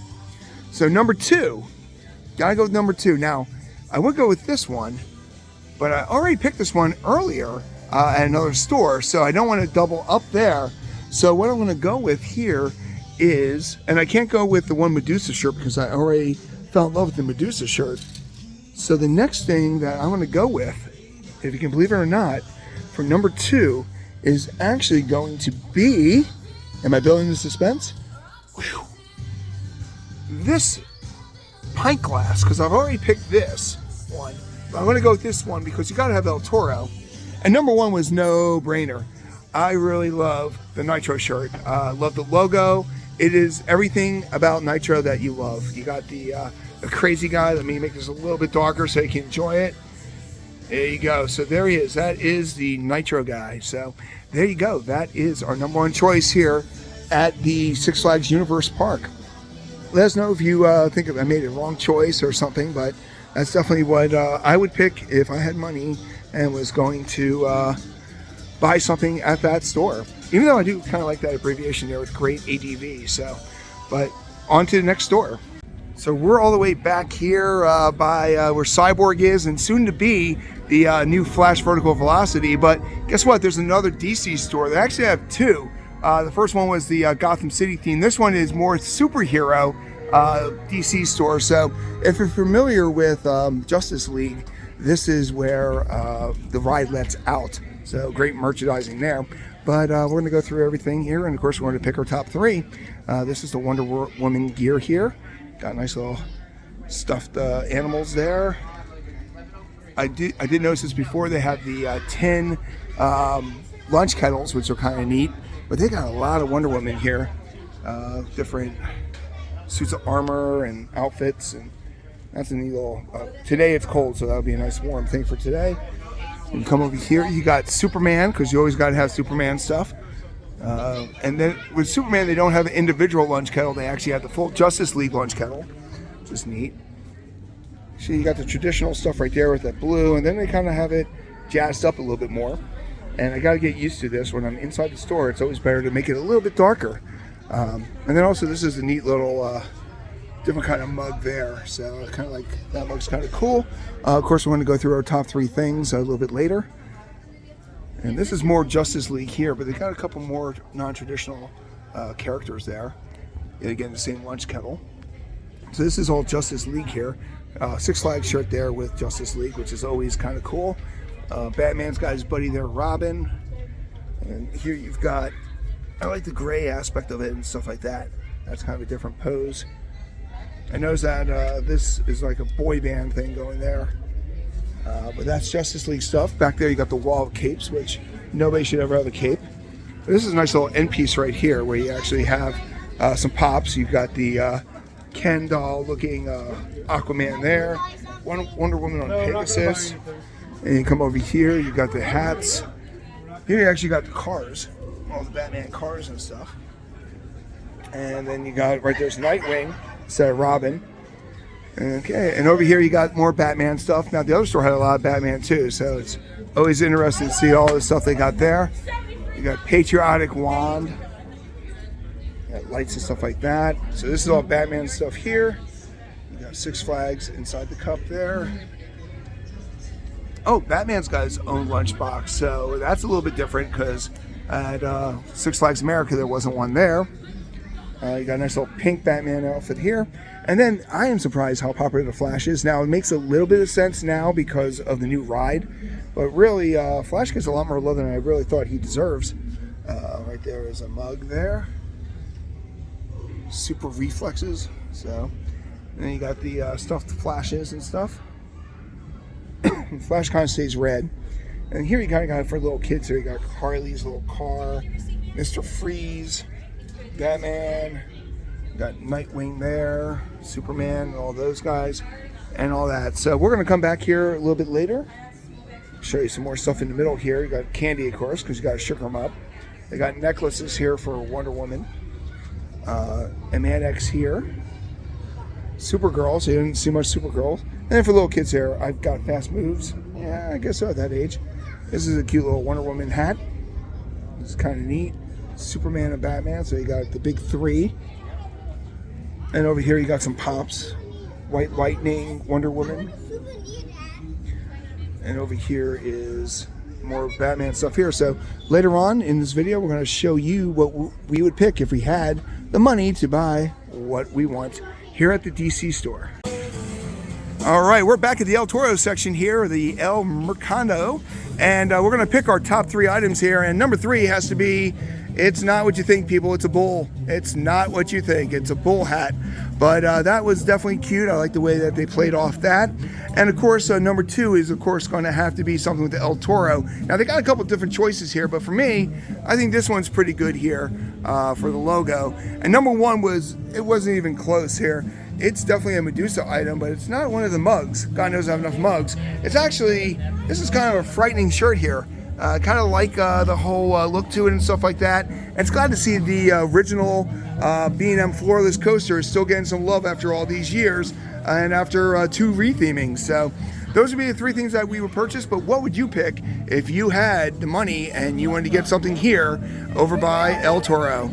So number 2, gotta go with number 2. Now, I would go with this one, but I already picked this one earlier at another store. So I don't want to double up there. So what I'm going to go with here is, and I can't go with the one Medusa shirt because I already fell in love with the Medusa shirt. So the next thing that I'm going to go with, if you can believe it or not, for number 2 is actually going to be, am I building the suspense? Whew. This pint glass, because I've already picked this one. But I'm going to go with this one because you got to have El Toro. And number 1 was no brainer. I really love the Nitro shirt. Love the logo. It is everything about Nitro that you love. You got the crazy guy. Let me make this a little bit darker so you can enjoy it. There you go. So there he is. That is the Nitro guy. So there you go. That is our number 1 choice here at the Six Flags Universe Park. Let us know if you think I made a wrong choice or something, but that's definitely what I would pick if I had money and was going to buy something at that store. Even though I do kind of like that abbreviation there with great ADV. So, but on to the next store. So we're all the way back here by where Cyborg is, and soon to be the new Flash Vertical Velocity. But guess what? There's another DC store. They actually have 2. The first one was the Gotham City theme. This one is more superhero DC store. So if you're familiar with Justice League, this is where the ride lets out. So great merchandising there. But we're going to go through everything here, and of course we're going to pick our top 3. This is the Wonder Woman gear here. Got nice little stuffed animals there. I did notice this before. They have the tin lunch kettles, which are kind of neat. But they got a lot of Wonder Woman here. Different suits of armor and outfits, and that's a neat little. Today it's cold, so that'll be a nice warm thing for today. You come over here, you got Superman, because you always got to have Superman stuff. And then with Superman, they don't have an individual lunch kettle. They actually have the full Justice League lunch kettle, which is neat. So you got the traditional stuff right there with that blue, and then they kind of have it jazzed up a little bit more. And I got to get used to this. When I'm inside the store, it's always better to make it a little bit darker. And then also, this is a neat little different kind of mug there. So kind of like that mug's kind of cool. Of course, we're going to go through our top 3 things a little bit later. And this is more Justice League here, but they got a couple more non-traditional characters there. And again, the same lunch kettle. So this is all Justice League here. Six Flags shirt there with Justice League, which is always kind of cool. Batman's got his buddy there, Robin. And here you've got, I like the gray aspect of it and stuff like that. That's kind of a different pose. I noticed that this is like a boy band thing going there. But that's Justice League stuff. Back there you got the wall of capes, which nobody should ever have a cape. But this is a nice little end piece right here where you actually have some pops. You've got the Ken doll looking Aquaman there. Wonder Woman on Pegasus. And you come over here, you got the hats. Here you actually got the cars, all the Batman cars and stuff. And then you got, right there's Nightwing instead of Robin. Okay, and over here you got more Batman stuff. Now the other store had a lot of Batman too, so it's always interesting to see all the stuff they got there. You got Patriotic Wand. You got lights and stuff like that. So this is all Batman stuff here. You got Six Flags inside the cup there. Oh, Batman's got his own lunchbox, so that's a little bit different because at Six Flags America there wasn't one there. You got a nice little pink Batman outfit here. And then I am surprised how popular the Flash is. Now, it makes a little bit of sense now because of the new ride. But really, Flash gets a lot more love than I really thought he deserves. Right there is a mug there. Super reflexes. So, and then you got the stuffed Flashes and stuff. Flash kind of stays red. And here you kind of got it for little kids. Here you got Harley's little car, Mr. Freeze, Batman, got Nightwing there, Superman, all those guys, and all that. So we're going to come back here a little bit later, show you some more stuff in the middle here. You got candy, of course, because you got to sugar them up. They got necklaces here for Wonder Woman, M&M here, Supergirl, so you didn't see much Supergirl. then for little kids here, I've got Fast Moves. Yeah, I guess so at that age. This is a cute little Wonder Woman hat. It's kind of neat. Superman and Batman, so you got the big three. And over here you got some Pops. White Lightning, Wonder Woman. And over here is more Batman stuff here. So later on in this video, we're going to show you what we would pick if we had the money to buy what we want here at the DC store. All right, we're back at the El Toro section here, the El Mercado, and we're going to pick our top 3 items here. And number 3 has to be, it's not what you think, people. It's a bull. It's not what you think. It's a bull hat. But that was definitely cute. I like the way that they played off that. And of course, number 2 is of course going to have to be something with the El Toro. Now they got a couple different choices here, but for me, I think this one's pretty good here for the logo. And number 1 it wasn't even close here. It's definitely a Medusa item, but it's not one of the mugs. God knows I have enough mugs. It's actually, this is kind of a frightening shirt here. Kind of like the whole look to it and stuff like that. And it's glad to see the original M&M floorless coaster is still getting some love after all these years and after 2 rethemings. So those would be the 3 things that we would purchase. But what would you pick if you had the money and you wanted to get something here over by El Toro?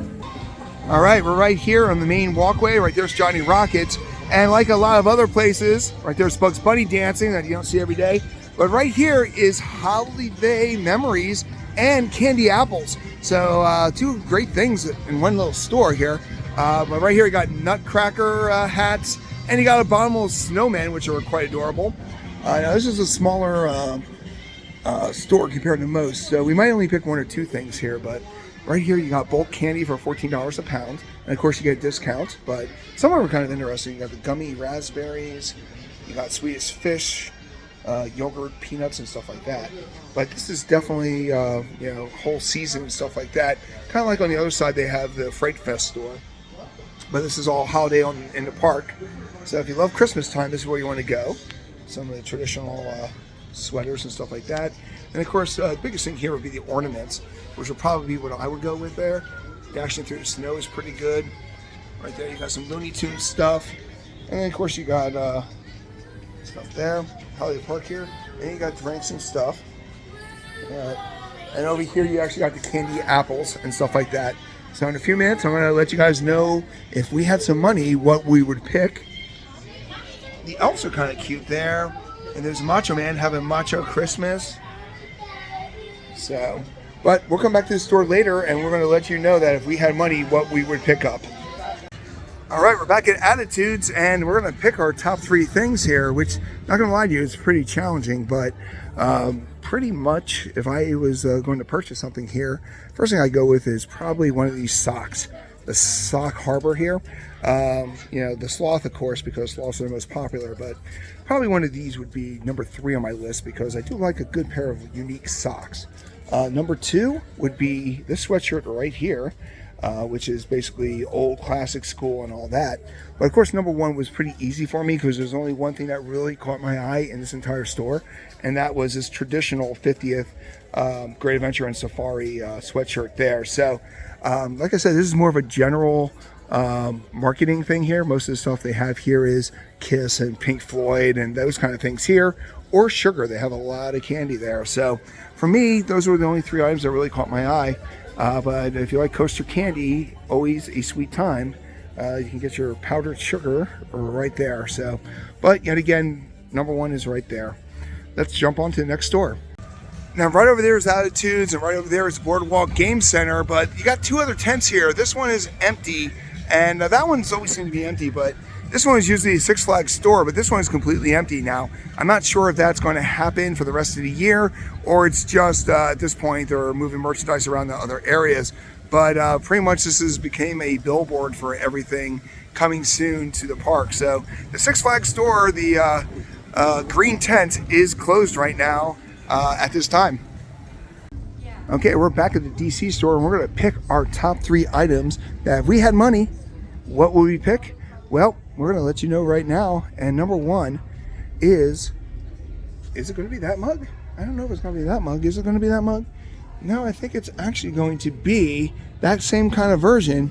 All right, we're right here on the main walkway. Right there's Johnny Rockets. And like a lot of other places, right there's Bugs Bunny dancing that you don't see every day. But right here is holiday memories and candy apples. So 2 great things in one little store here. But right here you got Nutcracker hats, and you got abominable snowmen, which are quite adorable. Now this is a smaller store compared to most, so we might only pick 1 or 2 things here. But right here you got bulk candy for $14 a pound, and of course you get a discount. But some of them are kind of interesting. You got the gummy raspberries, you got Swedish fish, yogurt, peanuts, and stuff like that. But this is definitely whole season and stuff like that. Kind of like on the other side they have the Fright Fest store, but this is all holiday in the park. So if you love Christmas time, this is where you want to go. Some of the traditional sweaters and stuff like that. And of course the biggest thing here would be the ornaments, which would probably be what I would go with there. Dashing through the snow is pretty good. Right there you got some Looney Tunes stuff, and then of course you got stuff there, Holiday Park here, and you got drinks and stuff. And over here you actually got the candy apples and stuff like that. So in a few minutes I'm going to let you guys know if we had some money what we would pick. The elves are kind of cute there, and there's Macho Man having Macho Christmas. So, but we'll come back to the store later and we're going to let you know that if we had money what we would pick up. All right, we're back at Attitudes, and we're going to pick our top 3 things here, which, not going to lie to you, it's pretty challenging, but pretty much if I was going to purchase something here, first thing I go with is probably one of these socks, the Sock Harbor here. The Sloth, of course, because sloths are the most popular, but probably one of these would be number 3 on my list because I do like a good pair of unique socks. Number 2 would be this sweatshirt right here. Which is basically old classic school and all that. But of course number 1 was pretty easy for me because there's only one thing that really caught my eye in this entire store, and that was this traditional 50th Great Adventure and Safari sweatshirt there. So like I said, this is more of a general marketing thing here. Most of the stuff they have here is Kiss and Pink Floyd and those kind of things here, or sugar. They have a lot of candy there. So for me, those were the only 3 items that really caught my eye. But if you like coaster candy, always a sweet time, you can get your powdered sugar right there. So, but yet again, number 1 is right there. Let's jump on to the next store. Now right over there is Attitudes, and right over there is Boardwalk Game Center, but you got 2 other tents here. This one is empty, and that one's always seemed to be empty, but this one is usually a Six Flags store, but this one is completely empty now. I'm not sure if that's going to happen for the rest of the year, or it's just at this point they're moving merchandise around the other areas. But pretty much this has became a billboard for everything coming soon to the park. So the Six Flags store, the green tent, is closed right now at this time. Okay, we're back at the DC store, and we're going to pick our top 3 items that if we had money, what would we pick? Well, we're going to let you know right now. And number 1 is it going to be that mug? I don't know if it's going to be that mug. Is it going to be that mug? No, I think it's actually going to be that same kind of version,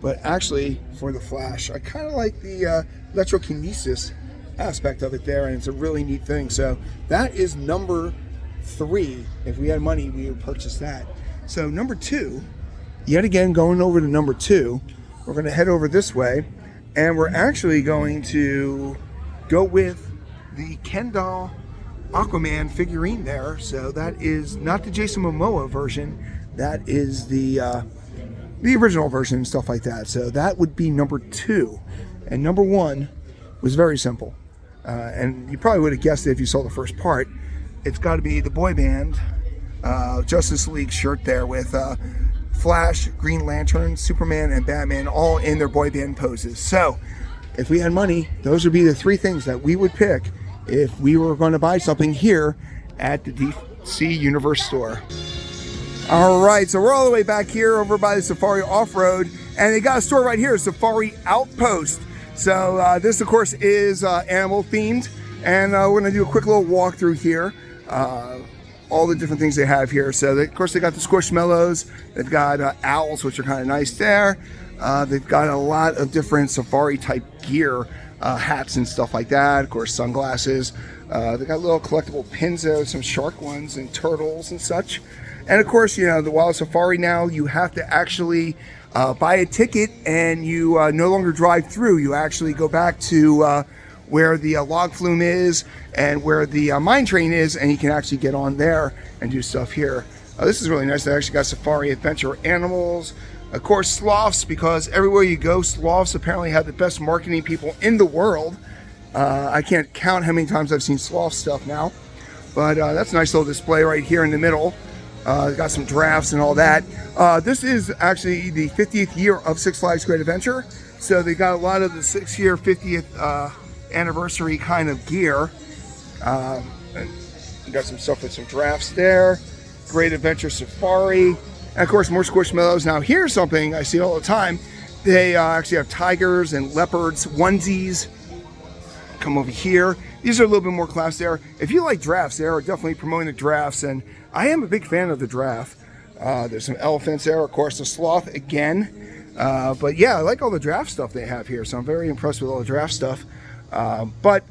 but actually for the Flash. I kind of like the electrokinesis aspect of it there, and it's a really neat thing. So that is number 3. If we had money, we would purchase that. So number 2, yet again going over to number 2, we're going to head over this way, and we're actually going to go with the Ken doll Aquaman figurine there. So that is not the Jason Momoa version, that is the original version and stuff like that. So that would be number 2. And number 1 was very simple, and you probably would have guessed it if you saw the first part. It's got to be the boy band Justice League shirt there with Flash, Green Lantern, Superman, and Batman all in their boy band poses. So if we had money, those would be the 3 things that we would pick if we were going to buy something here at the DC Universe store. All right, so we're all the way back here over by the Safari Off-Road, and they got a store right here, Safari Outpost. So this, of course, is animal themed, and we're going to do a quick little walkthrough here. All the different things they have here. So, of course, they got the Squishmallows. They've got owls, which are kind of nice there. They've got a lot of different safari-type gear, hats and stuff like that. Of course, sunglasses. They got little collectible pins there, some shark ones and turtles and such. And, of course, you know, the Wild Safari now, you have to actually buy a ticket, and you no longer drive through. You actually go back to where the log flume is and where the mine train is, and you can actually get on there and do stuff here. This is really nice. They actually got safari adventure animals. Of course, sloths, because everywhere you go, sloths apparently have the best marketing people in the world. I can't count how many times I've seen sloth stuff now. But that's a nice little display right here in the middle. Got some drafts and all that. This is actually the 50th year of Six Flags Great Adventure. So they got a lot of the 6-year, 50th anniversary kind of gear. And you got some stuff with some drafts there. Great Adventure Safari. And of course, more Squishmallows. Now, here's something I see all the time. They actually have tigers and leopards onesies. Come over here. These are a little bit more class there. If you like drafts, they are definitely promoting the drafts, and I am a big fan of the draft. There's some elephants there, of course, the sloth again. But yeah, I like all the draft stuff they have here, so I'm very impressed with all the draft stuff. But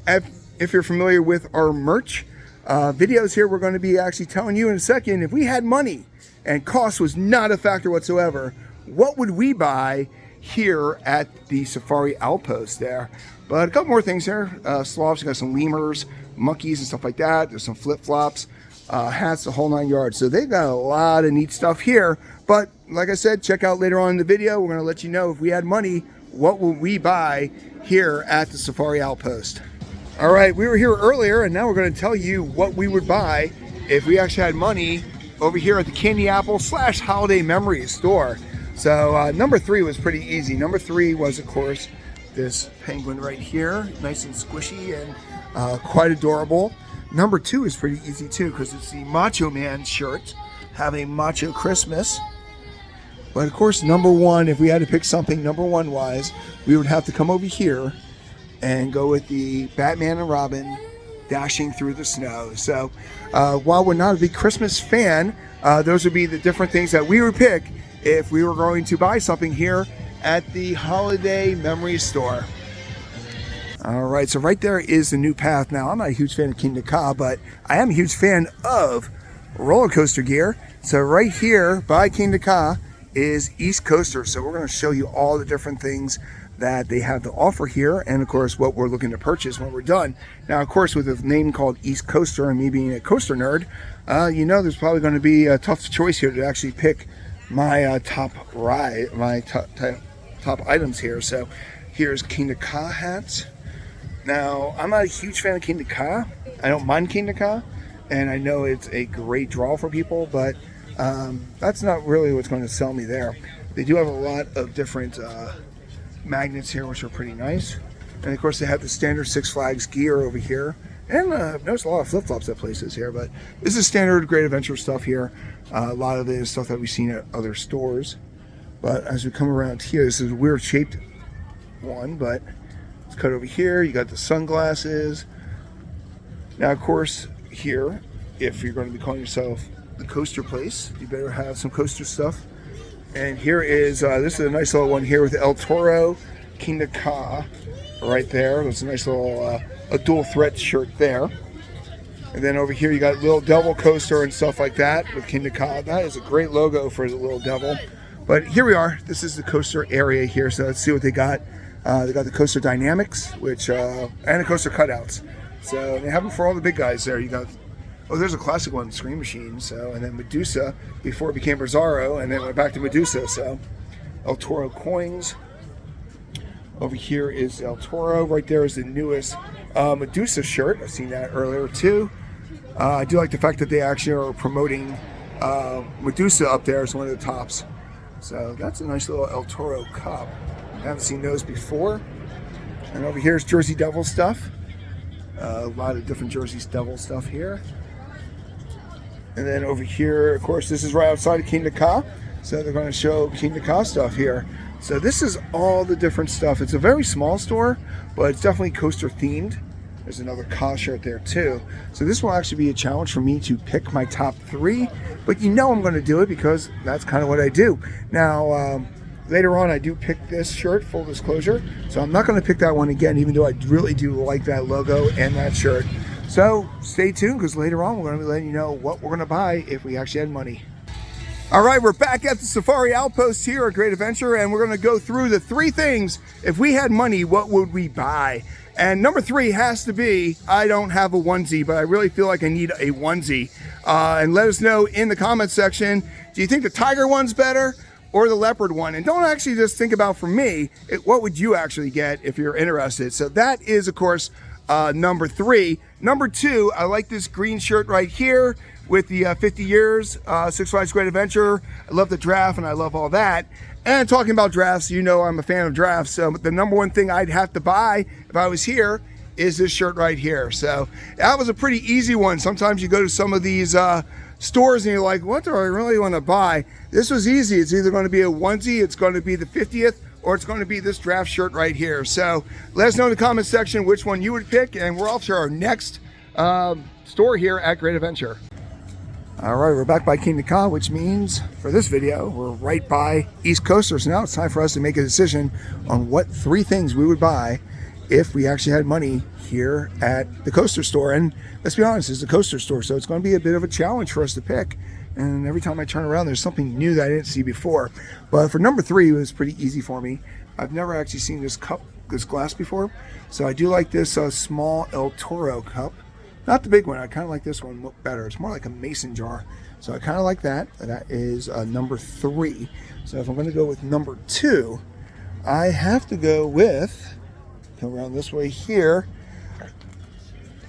if you're familiar with our merch videos here, we're going to be actually telling you in a second, if we had money and cost was not a factor whatsoever, what would we buy here at the Safari Outpost there? But a couple more things here. Sloths, you got some lemurs, monkeys and stuff like that. There's some flip-flops, hats, the whole 9 yards. So they've got a lot of neat stuff here. But like I said, check out later on in the video. We're going to let you know if we had money, what would we buy here at the Safari Outpost. All right, we were here earlier, and now we're going to tell you what we would buy if we actually had money over here at the Candy Apple / Holiday Memories store. So number 3 was pretty easy. Number 3 was, of course, this penguin right here, nice and squishy and quite adorable. Number 2 is pretty easy too, because it's the Macho Man shirt. Have a Macho Christmas. But of course, number 1, if we had to pick something number 1 wise, we would have to come over here and go with the Batman and Robin dashing through the snow. So while we're not a big Christmas fan, those would be the different things that we would pick if we were going to buy something here at the Holiday Memories store. All right, so right there is the new path. Now, I'm not a huge fan of Kingda Ka, but I am a huge fan of roller coaster gear. So right here by Kingda Ka is East Coaster. So we're going to show you all the different things that they have to offer here, and of course what we're looking to purchase when we're done. Now, of course, with a name called East Coaster and me being a coaster nerd, you know there's probably going to be a tough choice here to actually pick my top items here. So here's Kingda Ka hats. Now, I'm not a huge fan of Kingda Ka. I don't mind Kingda Ka, and I know it's a great draw for people, but that's not really what's going to sell me there. They do have a lot of different magnets here, which are pretty nice. And of course, they have the standard Six Flags gear over here. And I've noticed a lot of flip-flops at places here, but this is standard Great Adventure stuff here. A lot of it is stuff that we've seen at other stores. But as we come around here, this is a weird shaped one, but it's cut over here. You got the sunglasses. Now, of course, here, if you're going to be calling yourself the coaster place, you better have some coaster stuff. And here is, this is a nice little one here with El Toro, Kingda Ka, right there. That's a nice little a dual threat shirt there. And then over here you got Little Devil coaster and stuff like that with Kingda Ka. That is a great logo for the Little Devil. But here we are. This is the coaster area here. So let's see what they got. They got the coaster dynamics, which and the coaster cutouts. So they have them for all the big guys there. You got, oh, there's a classic one, Scream Machine. So, and then Medusa before it became Bizarro, and then went back to Medusa. So El Toro coins. Over here is El Toro. Right there is the newest Medusa shirt. I've seen that earlier too. I do like the fact that they actually are promoting Medusa up there as one of the tops. So that's a nice little El Toro cup. I haven't seen those before. And over here is Jersey Devil stuff. A lot of different Jersey Devil stuff here. And then over here, of course, this is right outside of Kingda Ka. So they're going to show Kingda Ka stuff here. So this is all the different stuff. It's a very small store, but it's definitely coaster themed. There's another Ka shirt there too. So this will actually be a challenge for me to pick my top 3, but you know I'm going to do it because that's kind of what I do. Now, later on I do pick this shirt, full disclosure, so I'm not going to pick that one again, even though I really do like that logo and that shirt. So stay tuned, because later on we're going to be letting you know what we're going to buy if we actually had money. All right, we're back at the Safari Outpost here at Great Adventure, and we're going to go through the 3 things. If we had money, what would we buy? And number 3 has to be, I don't have a onesie, but I really feel like I need a onesie. And let us know in the comments section, do you think the tiger one's better or the leopard one? And don't actually just think about, for me, what would you actually get if you're interested? So that is, of course, number 3. Number 2, I like this green shirt right here with the 50 years, Six Flags Great Adventure. I love the draft and I love all that. And talking about drafts, you know I'm a fan of drafts. So the number 1 thing I'd have to buy if I was here is this shirt right here. So that was a pretty easy one. Sometimes you go to some of these stores and you're like, what do I really want to buy? This was easy. It's either going to be a onesie, it's going to be the 50th, or it's going to be this draft shirt right here. So let us know in the comment section which one you would pick, and we're off to our next store here at Great Adventure. All right, we're back by Kingda Ka, which means for this video, we're right by East Coaster. So now it's time for us to make a decision on what 3 things we would buy if we actually had money here at the coaster store. And let's be honest, it's a coaster store, so it's going to be a bit of a challenge for us to pick. And every time I turn around, there's something new that I didn't see before. But for number 3, it was pretty easy for me. I've never actually seen this cup, this glass before. So I do like this small El Toro cup. Not the big one. I kind of like this one better. It's more like a mason jar. So I kind of like that. That is number 3. So if I'm going to go with number 2, I have to go with, come around this way here,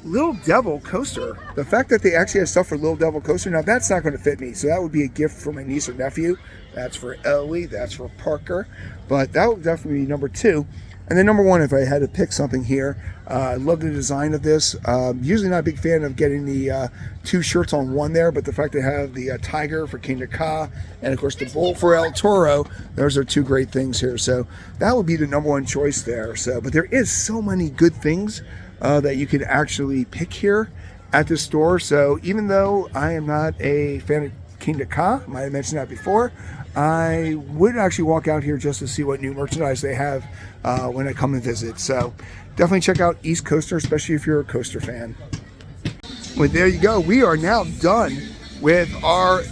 Little Devil coaster. The fact that they actually have stuff for Little Devil coaster, now that's not going to fit me. So that would be a gift for my niece or nephew. That's for Ellie. That's for Parker. But that would definitely be number 2. And then number 1, if I had to pick something here, I love the design of this. Usually not a big fan of getting the 2 shirts on one there, but the fact they have the tiger for Kingda Ka and of course the bull for El Toro, those are 2 great things here. So that would be the number 1 choice there. So, but there is so many good things that you could actually pick here at this store. So even though I am not a fan of Kingda Ka, I might have mentioned that before, I would actually walk out here just to see what new merchandise they have when I come and visit. So definitely check out East Coaster, especially if you're a coaster fan. Well, there you go. We are now done with our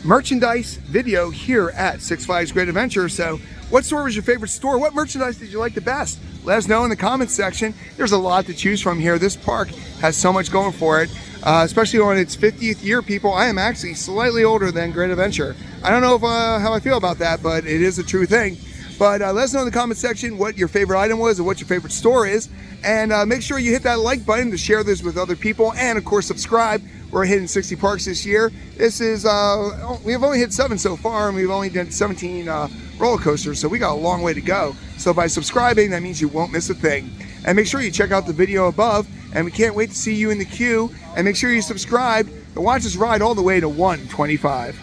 merchandise video here at Six Flags Great Adventure. So what store was your favorite store? What merchandise did you like the best? Let us know in the comments section. There's a lot to choose from here. This park has so much going for it. Especially on its 50th year, people. I am actually slightly older than Great Adventure. I don't know if, how I feel about that, but it is a true thing. But let us know in the comment section what your favorite item was or what your favorite store is. And make sure you hit that like button to share this with other people. And of course, subscribe. We're hitting 60 parks this year. This is, we have only hit 7 so far, and we've only done 17 roller coasters, so we got a long way to go. So by subscribing, that means you won't miss a thing. And make sure you check out the video above, and we can't wait to see you in the queue. And make sure you subscribe to watch us ride all the way to 125.